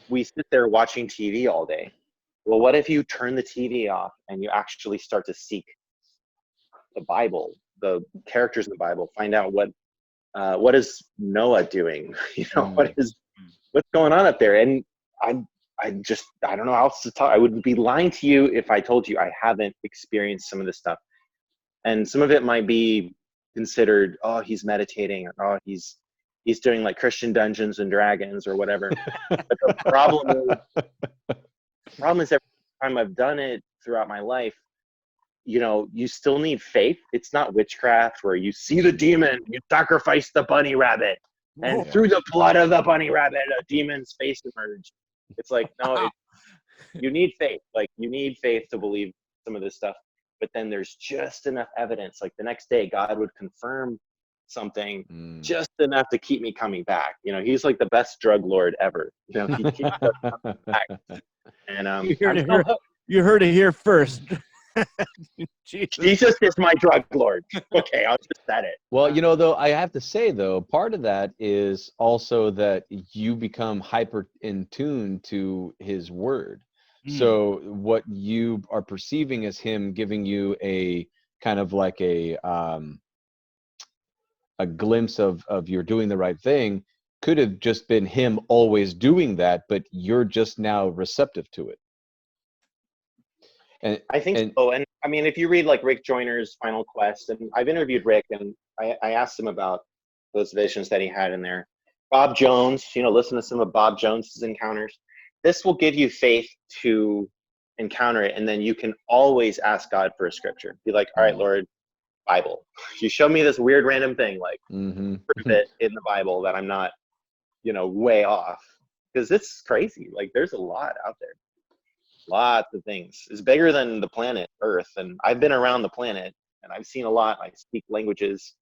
G: We sit there watching TV all day. Well, what if you turn the TV off and you actually start to seek the Bible, the characters in the Bible, find out what is Noah doing? What's going on up there? And I don't know how else to talk. I would be lying to you if I told you I haven't experienced some of this stuff. And some of it might be considered, oh, he's meditating, or oh, he's doing like Christian Dungeons and Dragons or whatever. But the problem is every time I've done it throughout my life, you still need faith. It's not witchcraft where you see the demon, you sacrifice the bunny rabbit, and through the blood of the bunny rabbit, a demon's face emerged. It's like, no, you need faith. Like, you need faith to believe some of this stuff. But then there's just enough evidence. Like, the next day, God would confirm something just enough to keep me coming back. He's like the best drug lord ever. He keeps us coming back. And
E: you heard it here first.
G: Jesus is my drug lord. Okay, I'll just set it.
F: Well, though, I have to say, though, part of that is also that you become hyper in tune to his word. So what you are perceiving as him giving you a kind of like a glimpse of you're doing the right thing could have just been him always doing that, but you're just now receptive to it. And
G: I think so. And I mean, if you read like Rick Joyner's Final Quest, and I've interviewed Rick, and I asked him about those visions that he had in there. Bob Jones, listen to some of Bob Jones's encounters. This will give you faith to encounter it, and then you can always ask God for a scripture. Be like, all right, Lord, Bible. You show me this weird random thing, like prove it in the Bible that I'm not, way off. Because it's crazy. Like there's a lot out there. Lots of things. It's bigger than the planet Earth, and I've been around the planet and I've seen a lot. I speak languages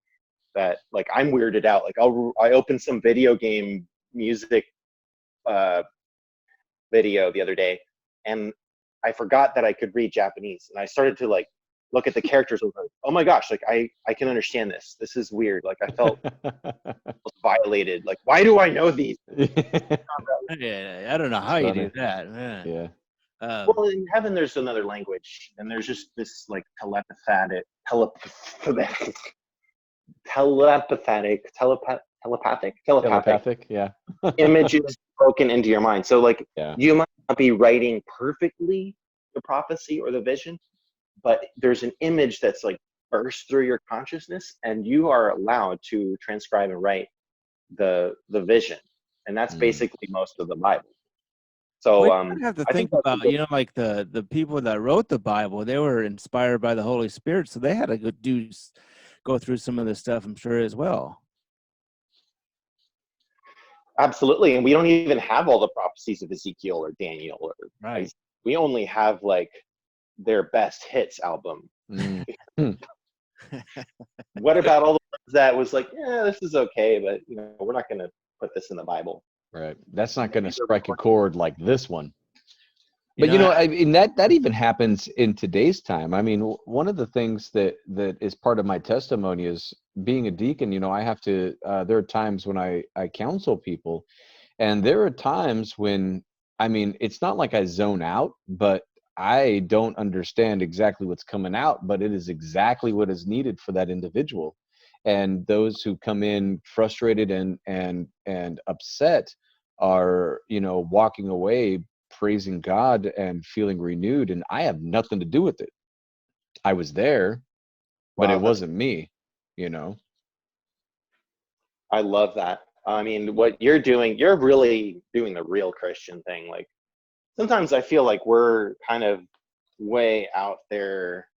G: that like I'm weirded out. Like I opened some video game music video the other day, and I forgot that I could read Japanese, and I started to like look at the characters. Like, oh my gosh, like I can understand this. This is weird. Like I felt violated. Like why do I know these?
E: Yeah, I don't know how you do that, man.
F: Yeah.
G: Well, in heaven, there's another language, and there's just this like telepathic,
F: Yeah.
G: images broken into your mind. So like
F: Yeah.
G: you might not be writing perfectly the prophecy or the vision, but there's an image that's like burst through your consciousness, and you are allowed to transcribe and write the vision, and that's basically most of the Bible. So
E: you have to think about, like the people that wrote the Bible, they were inspired by the Holy Spirit, so they had to go through some of this stuff, I'm sure, as well.
G: Absolutely, and we don't even have all the prophecies of Ezekiel or Daniel.
E: Right.
G: We only have like their best hits album. What about all the ones that was like, yeah, this is okay, but we're not going to put this in the Bible.
F: Right. That's not going to strike a chord like this one. But I mean that even happens in today's time. I mean, one of the things that is part of my testimony is being a deacon. I have to. There are times when I counsel people, and there are times when it's not like I zone out, but I don't understand exactly what's coming out, but it is exactly what is needed for that individual. And those who come in frustrated and upset are, walking away praising God and feeling renewed, and I have nothing to do with it. I was there, but it wasn't me,
G: I love that. I mean, what you're doing, you're really doing the real Christian thing. Like sometimes I feel like we're kind of way out there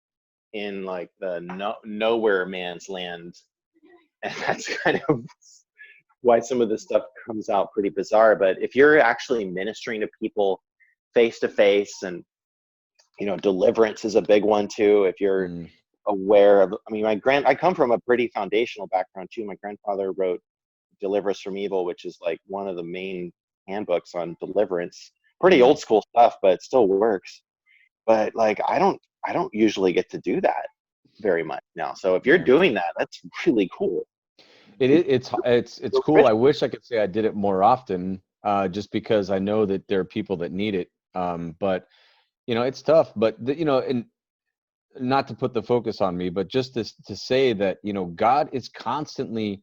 G: in like the nowhere man's land, and that's kind of why some of this stuff comes out pretty bizarre. But if you're actually ministering to people face to face, and deliverance is a big one too. If you're aware of, I come from a pretty foundational background too. My grandfather wrote Deliver Us from Evil, which is like one of the main handbooks on deliverance. Pretty old school stuff, but it still works. But like I don't usually get to do that very much now. So if you're doing that, that's really cool.
F: It's cool. I wish I could say I did it more often, just because I know that there are people that need it. But it's tough. But and not to put the focus on me, but just to say that God is constantly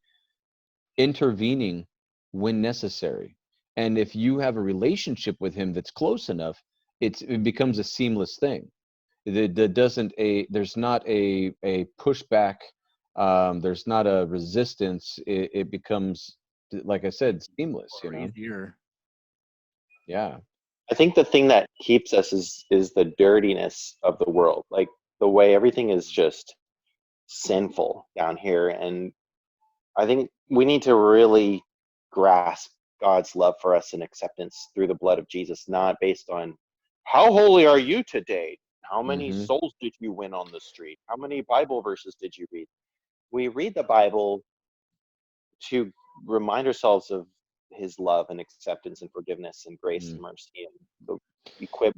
F: intervening when necessary, and if you have a relationship with Him that's close enough, it becomes a seamless thing. There's not a pushback. There's not a resistance. It becomes, like I said, seamless.
E: Easier.
F: Yeah.
G: I think the thing that keeps us is the dirtiness of the world, like the way everything is just sinful down here. And I think we need to really grasp God's love for us and acceptance through the blood of Jesus, not based on how holy are you today? How many souls did you win on the street? How many Bible verses did you read? We read the Bible to remind ourselves of His love and acceptance and forgiveness and grace and mercy, and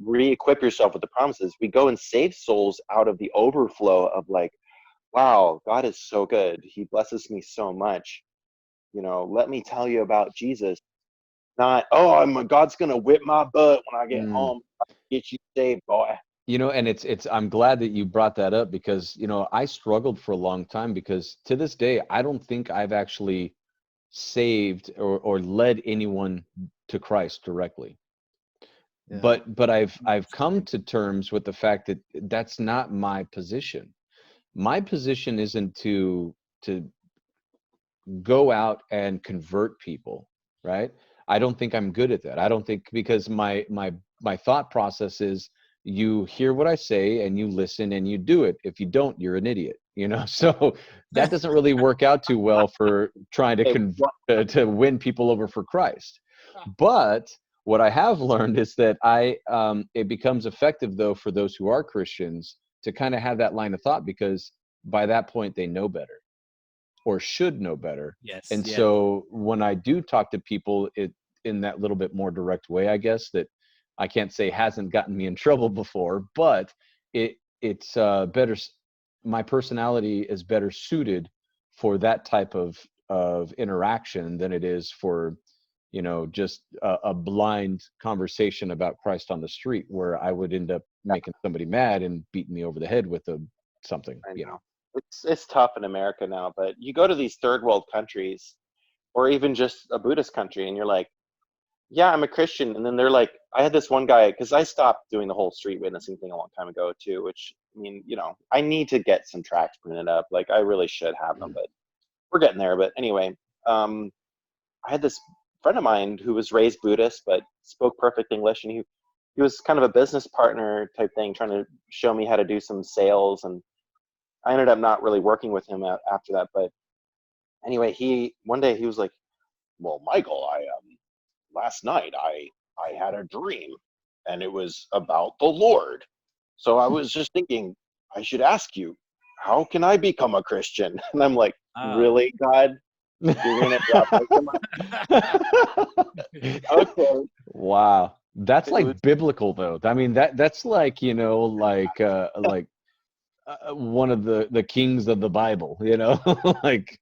G: re-equip yourself with the promises. We go and save souls out of the overflow of like, wow, God is so good. He blesses me so much. Let me tell you about Jesus. Not, God's gonna whip my butt when I get home. Get you saved, boy.
F: And it's I'm glad that you brought that up, because I struggled for a long time, because to this day I don't think I've actually saved or led anyone to Christ directly.
E: Yeah.
F: But I've come to terms with the fact that that's not my position. My position isn't to go out and convert people, right? I don't think I'm good at that. I don't think, because my thought process is, you hear what I say and you listen and you do it. If you don't, you're an idiot, So that doesn't really work out too well for trying to to win people over for Christ. But what I have learned is that it becomes effective, though, for those who are Christians to kind of have that line of thought, because by that point they know better, or should know better.
E: Yes.
F: And
E: yeah.
F: so when I do talk to people in that little bit more direct way, I guess, that I can't say hasn't gotten me in trouble before, but it's better. My personality is better suited for that type of interaction than it is for, just a blind conversation about Christ on the street, where I would end up making somebody mad and beating me over the head with something,
G: I know. It's tough in America now, but you go to these third world countries, or even just a Buddhist country, and you're like, yeah, I'm a Christian. And then they're like, I had this one guy, because I stopped doing the whole street witnessing thing a long time ago too, which, I mean, I need to get some tracts printed up. Like, I really should have them, but we're getting there. But anyway, I had this friend of mine who was raised Buddhist, but spoke perfect English. And he was kind of a business partner type thing, trying to show me how to do some sales. And I ended up not really working with him after that. But anyway, one day he was like, well, Michael, last night I had a dream, and it was about the Lord. So I was just thinking, I should ask you, how can I become a Christian? And I'm like, really, God? You're gonna drop Okay.
F: Wow. That's
G: It was-
F: like biblical, though. I mean, that's like, one of the kings of the Bible, like,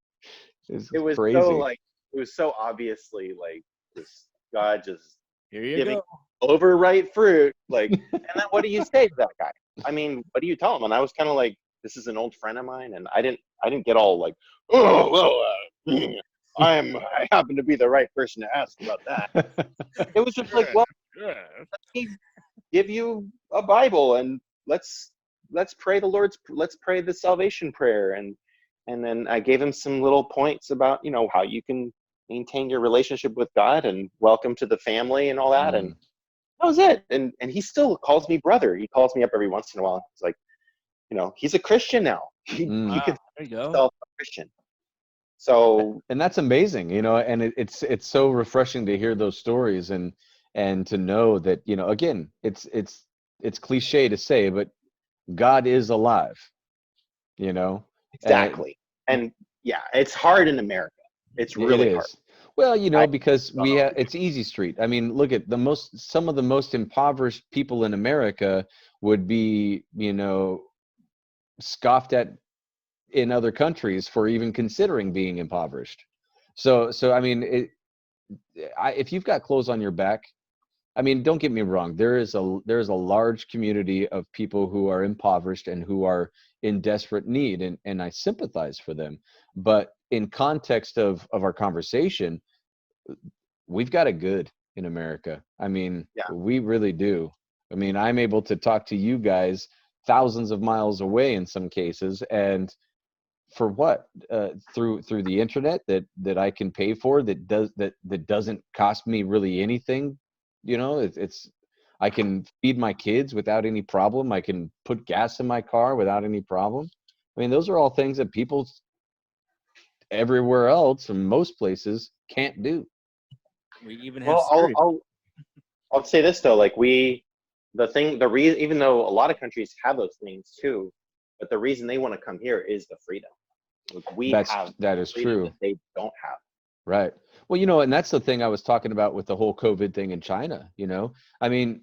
F: it's
G: It was
F: crazy.
G: it was so obviously like this God just
E: Here you
G: giving
E: go.
G: overripe fruit. Like, and then what do you say to that guy? I mean, what do you tell him? And I was kind of like, this is an old friend of mine, and I didn't get all like, oh well, I happen to be the right person to ask about that. It was just like, well, let me give you a Bible, and let's pray let's pray the salvation prayer, and then I gave him some little points about how you can maintain your relationship with God, and welcome to the family and all that, and that was it. And he still calls me brother. He calls me up every once in a while. It's like, he's a Christian now. He considers
E: There you go.
G: himself a Christian. So,
F: and that's amazing, and it's so refreshing to hear those stories, and to know that, again, it's cliche to say, but God is alive,
G: exactly. And yeah, it's hard in America. It's really hard.
F: Well, because it's easy street. I mean, look at some of the most impoverished people in America would be, scoffed at in other countries for even considering being impoverished. So I mean, if you've got clothes on your back, I mean, don't get me wrong. There is a large community of people who are impoverished and who are in desperate need, and I sympathize for them. But in context of our conversation, we've got it good in America. I mean, we really do. I mean, I'm able to talk to you guys thousands of miles away in some cases, and for what? Through the internet that I can pay for, that doesn't cost me really anything. It's I can feed my kids without any problem. I can put gas in my car without any problem. I mean, those are all things that people everywhere else in most places can't do.
E: We even have
G: I'll say this though, like the reason, even though a lot of countries have those things too, but the reason they want to come here is the freedom. Like,
F: that is true.
G: that they don't have.
F: Right. Well, and that's the thing I was talking about with the whole COVID thing in China. I mean,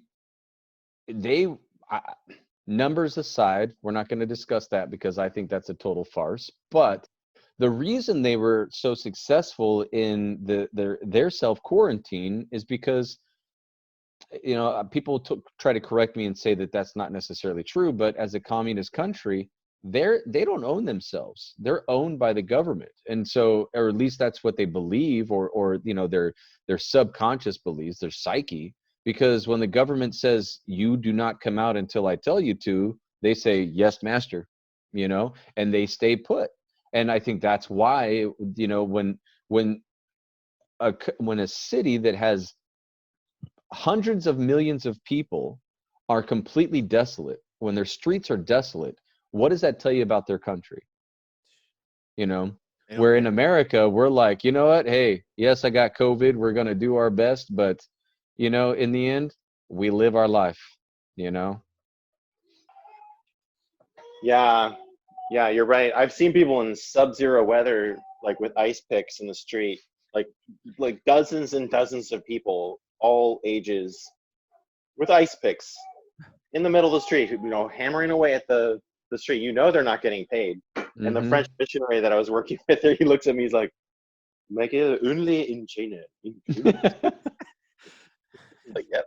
F: numbers aside, we're not going to discuss that because I think that's a total farce. But the reason they were so successful in their self-quarantine is because, people try to correct me and say that that's not necessarily true, but as a communist country, they don't own themselves. They're owned by the government. And so, or at least that's what they believe, or their subconscious believes, their psyche, because when the government says you do not come out until I tell you to, they say, yes, master, and they stay put. And I think that's why, when a city that has hundreds of millions of people are completely desolate, when their streets are desolate, what does that tell you about their country? Where in America, we're like, you know what? Hey, yes, I got COVID. We're going to do our best. But, in the end, we live our life,
G: Yeah, you're right. I've seen people in sub-zero weather, like with ice picks in the street, like dozens and dozens of people, all ages, with ice picks in the middle of the street, hammering away at the street. They're not getting paid. Mm-hmm. And the French missionary that I was working with there, he looks at me, he's like only in China. Like, yep.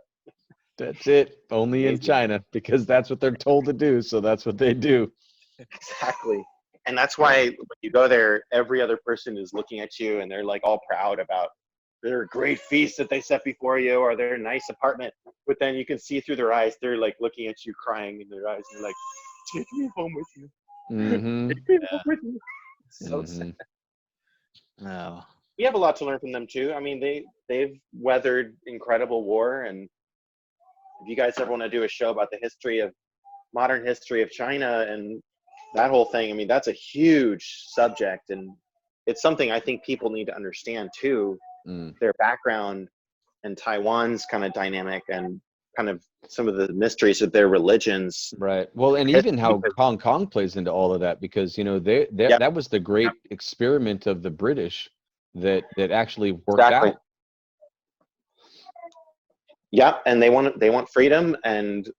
F: That's it. Only in China, because that's what they're told to do. So that's what they do.
G: Exactly. And that's why when you go there, every other person is looking at you and they're like all proud about their great feast that they set before you or their nice apartment. But then you can see through their eyes, they're like looking at you, crying in their eyes. And they're like, take me home with you.
F: Mm-hmm.
G: Take me home with you. So sad.
E: Oh.
G: We have a lot to learn from them too. I mean, they've weathered incredible war, and if you guys ever want to do a show about the modern history of China and that whole thing, I mean, that's a huge subject, and it's something I think people need to understand too. Their background and Taiwan's kind of dynamic and kind of some of the mysteries of their religions.
F: Right. Well, and even how Hong Kong plays into all of that, because that was the great experiment of the British that actually worked out.
G: Yeah, and they want freedom. And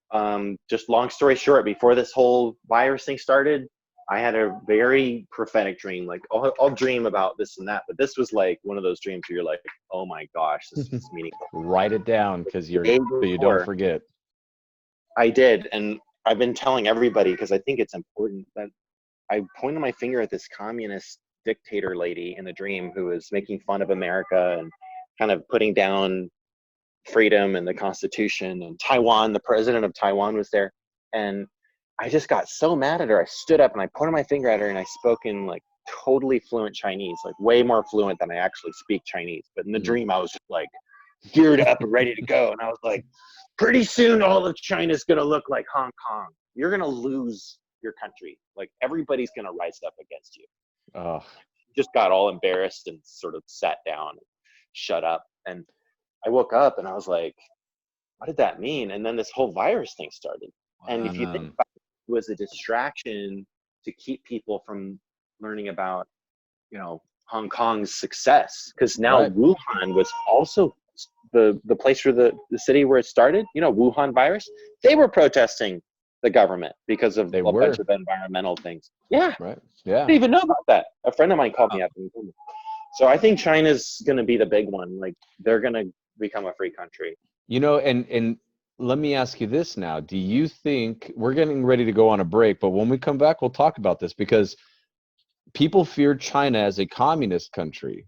G: just long story short, before this whole virus thing started, I had a very prophetic dream. Like, I'll dream about this and that, but this was like one of those dreams where you're like, oh my gosh, this is meaningful.
F: Write it down because so you don't forget.
G: I did, and I've been telling everybody because I think it's important that I pointed my finger at this communist dictator lady in the dream who was making fun of America and kind of putting down freedom and the Constitution, and Taiwan, the president of Taiwan was there. And I just got so mad at her. I stood up and I pointed my finger at her and I spoke in like totally fluent Chinese, like way more fluent than I actually speak Chinese. But in the dream, I was just like geared up and ready to go. And I was like, pretty soon all of China's going to look like Hong Kong. You're going to lose your country. Like, everybody's going to rise up against you.
F: Oh.
G: Just got all embarrassed and sort of sat down and shut up. And I woke up and I was like, what did that mean? And then this whole virus thing started. And if you think about it, it was a distraction to keep people from learning about, Hong Kong's success. Because now Wuhan was also the place where the city where it started, Wuhan virus, they were protesting the government because of bunch of environmental things. Yeah.
F: Right. Yeah.
G: I didn't even know about that. A friend of mine called me up and told me. So I think China's going to be the big one. Like, they're going to become a free country.
F: And let me ask you this now. Do you think, we're getting ready to go on a break, but when we come back, we'll talk about this, because people fear China as a communist country.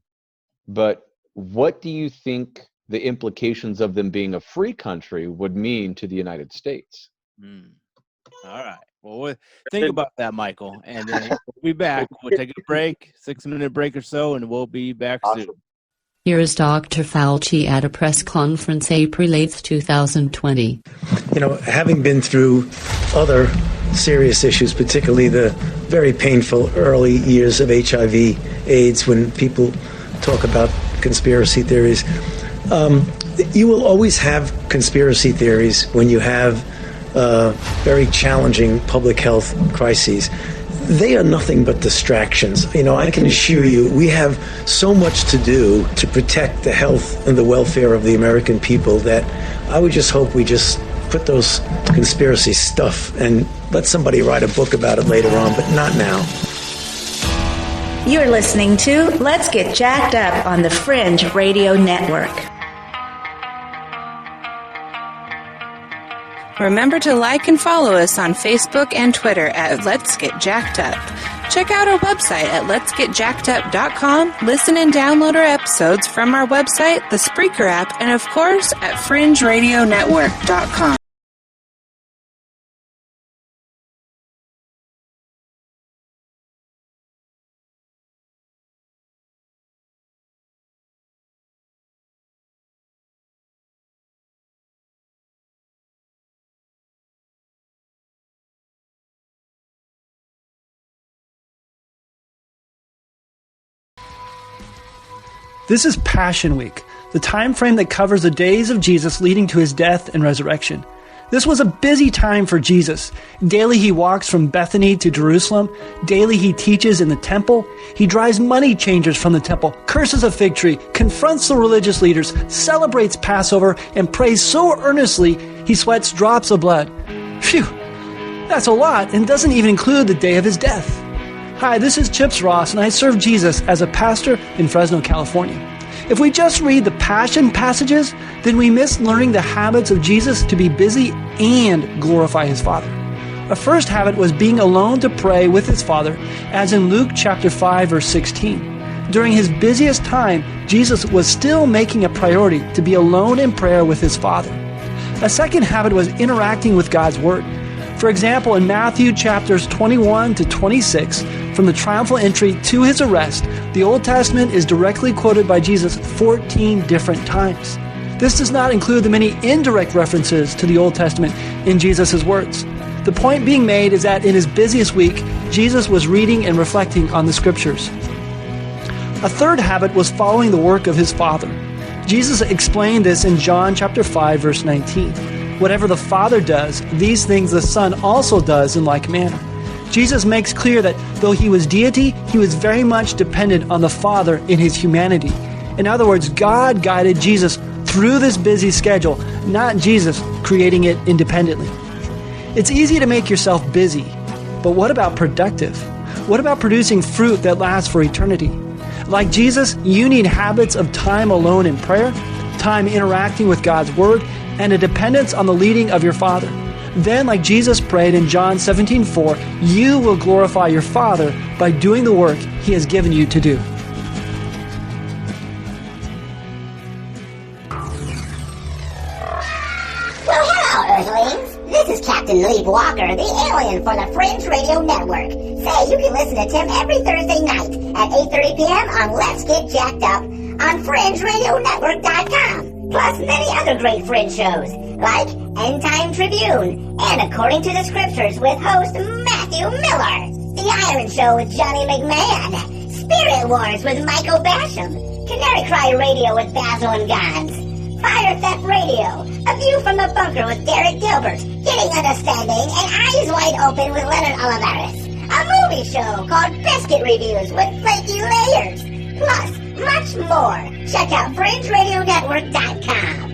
F: But what do you think the implications of them being a free country would mean to the United States?
E: All right. Well, we'll think about that, Michael. And then we'll be back. We'll take a break, 6-minute break or so, and we'll be back soon.
H: Here is Dr. Fauci at a press conference April 8, 2020.
I: Having been through other serious issues, particularly the very painful early years of HIV/AIDS, when people talk about conspiracy theories, you will always have conspiracy theories when you have very challenging public health crises. They are nothing but distractions. I can assure you, we have so much to do to protect the health and the welfare of the American people that I would just hope we just put those conspiracy stuff and let somebody write a book about it later on, but not now.
D: You're listening to Let's Get Jacked Up on the Fringe Radio Network.
J: Remember to like and follow us on Facebook and Twitter at Let's Get Jacked Up. Check out our website at letsgetjackedup.com. Listen and download our episodes from our website, the Spreaker app, and of course at fringeradionetwork.com.
K: This is Passion Week, the time frame that covers the days of Jesus leading to his death and resurrection. This was a busy time for Jesus. Daily he walks from Bethany to Jerusalem. Daily he teaches in the temple. He drives money changers from the temple, curses a fig tree, confronts the religious leaders, celebrates Passover, and prays so earnestly he sweats drops of blood. Phew, that's a lot and doesn't even include the day of his death. Hi, this is Chips Ross, and I serve Jesus as a pastor in Fresno, California. If we just read the Passion passages, then we miss learning the habits of Jesus to be busy and glorify his Father. A first habit was being alone to pray with his Father, as in Luke chapter 5, verse 16. During his busiest time, Jesus was still making a priority to be alone in prayer with his Father. A second habit was interacting with God's Word. For example, in Matthew chapters 21 to 26, from the triumphal entry to his arrest, the Old Testament is directly quoted by Jesus 14 different times. This does not include the many indirect references to the Old Testament in Jesus' words. The point being made is that in his busiest week, Jesus was reading and reflecting on the Scriptures. A third habit was following the work of his Father. Jesus explained this in John chapter 5, verse 19. Whatever the Father does, these things the Son also does in like manner. Jesus makes clear that though he was deity, he was very much dependent on the Father in his humanity. In other words, God guided Jesus through this busy schedule, not Jesus creating it independently. It's easy to make yourself busy, but what about productive? What about producing fruit that lasts for eternity? Like Jesus, you need habits of time alone in prayer, time interacting with God's Word, and a dependence on the leading of your Father. Then, like Jesus prayed in John 17:4, you will glorify your Father by doing the work he has given you to do.
L: Well, hello, Earthlings. This is Captain Leap Walker, the alien for the Fringe Radio Network. Say, you can listen to Tim every Thursday night at 8:30 p.m. on Let's Get Jacked Up on FringeRadioNetwork.com. Plus many other great Fringe shows, like End Time Tribune, and According to the Scriptures with host Matthew Miller, The Iron Show with Johnny McMahon, Spirit Wars with Michael Basham, Canary Cry Radio with Basil and Gons, Fire Theft Radio, A View from the Bunker with Derek Gilbert, Getting Understanding, and Eyes Wide Open with Leonard Olivares, a movie show called Biscuit Reviews with Flaky Layers, plus much more. Check out FringeRadioNetwork.com.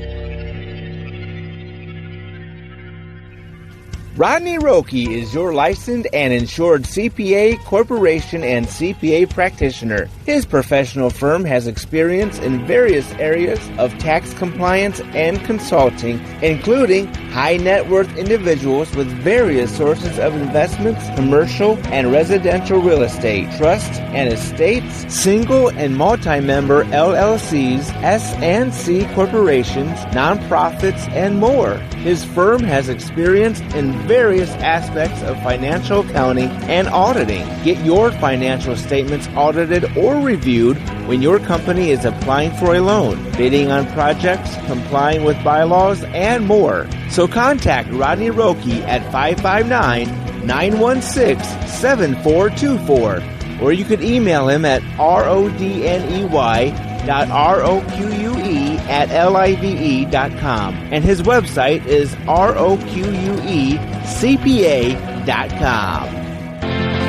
M: Rodney Roque is your licensed and insured CPA, corporation, and CPA practitioner. His professional firm has experience in various areas of tax compliance and consulting, including high net worth individuals with various sources of investments, commercial and residential real estate, trusts and estates, single and multi-member LLCs, S&C corporations, nonprofits, and more. His firm has experience in various aspects of financial accounting and auditing. Get your financial statements audited or reviewed when your company is applying for a loan, bidding on projects, complying with bylaws, and more. So contact Rodney Roque at 559-916-7424, or you could email him at rodney.roque@live.com, and his website is roquecpa.com.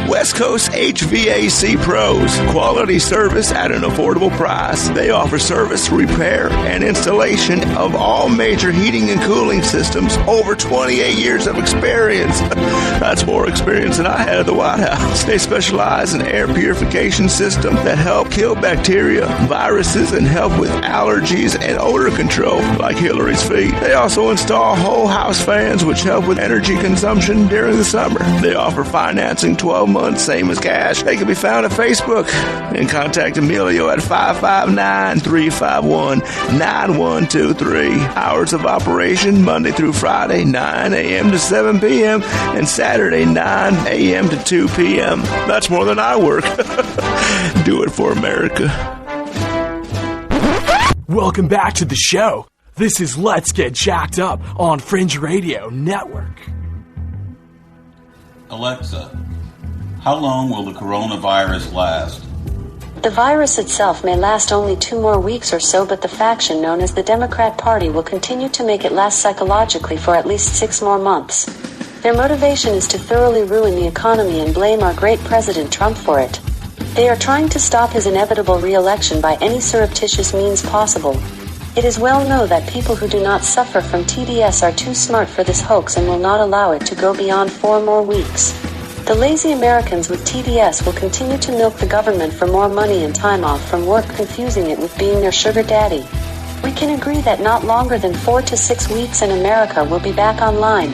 B: West Coast HVAC Pros. Quality service at an affordable price. They offer service, repair, and installation of all major heating and cooling systems. Over 28 years of experience. That's more experience than I had at the White House. They specialize in air purification systems that help kill bacteria, viruses, and help with allergies and odor control, like Hillary's feet. They also install whole house fans, which help with energy consumption during the summer. They offer financing 12 months, same as cash. They can be found at Facebook. And contact Emilio at 559-351-9123. Hours of operation, Monday through Friday, 9 a.m. to 7 p.m. and Saturday, 9 a.m. to 2 p.m. That's more than I work. Do it for America.
A: Welcome back to the show. This is Let's Get Jacked Up on Fringe Radio Network.
N: Alexa, how long will the coronavirus last?
H: The virus itself may last only 2 more weeks or so, but the faction known as the Democrat Party will continue to make it last psychologically for at least 6 more months. Their motivation is to thoroughly ruin the economy and blame our great President Trump for it. They are trying to stop his inevitable re-election by any surreptitious means possible. It is well known that people who do not suffer from TDS are too smart for this hoax and will not allow it to go beyond 4 more weeks. The lazy Americans with TDS will continue to milk the government for more money and time off from work, confusing it with being their sugar daddy. We can agree that not longer than 4 to 6 weeks and America will be back online.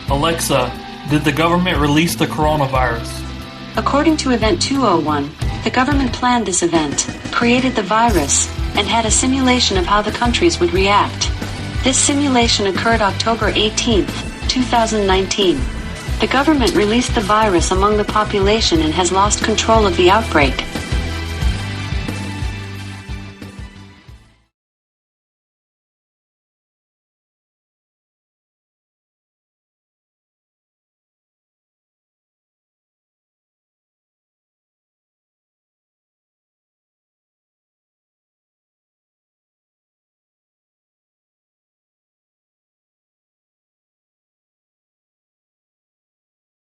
O: Alexa, did the government release the coronavirus?
H: According to Event 201, the government planned this event, created the virus, and had a simulation of how the countries would react. This simulation occurred October 18, 2019. The government released the virus among the population and has lost control of the outbreak.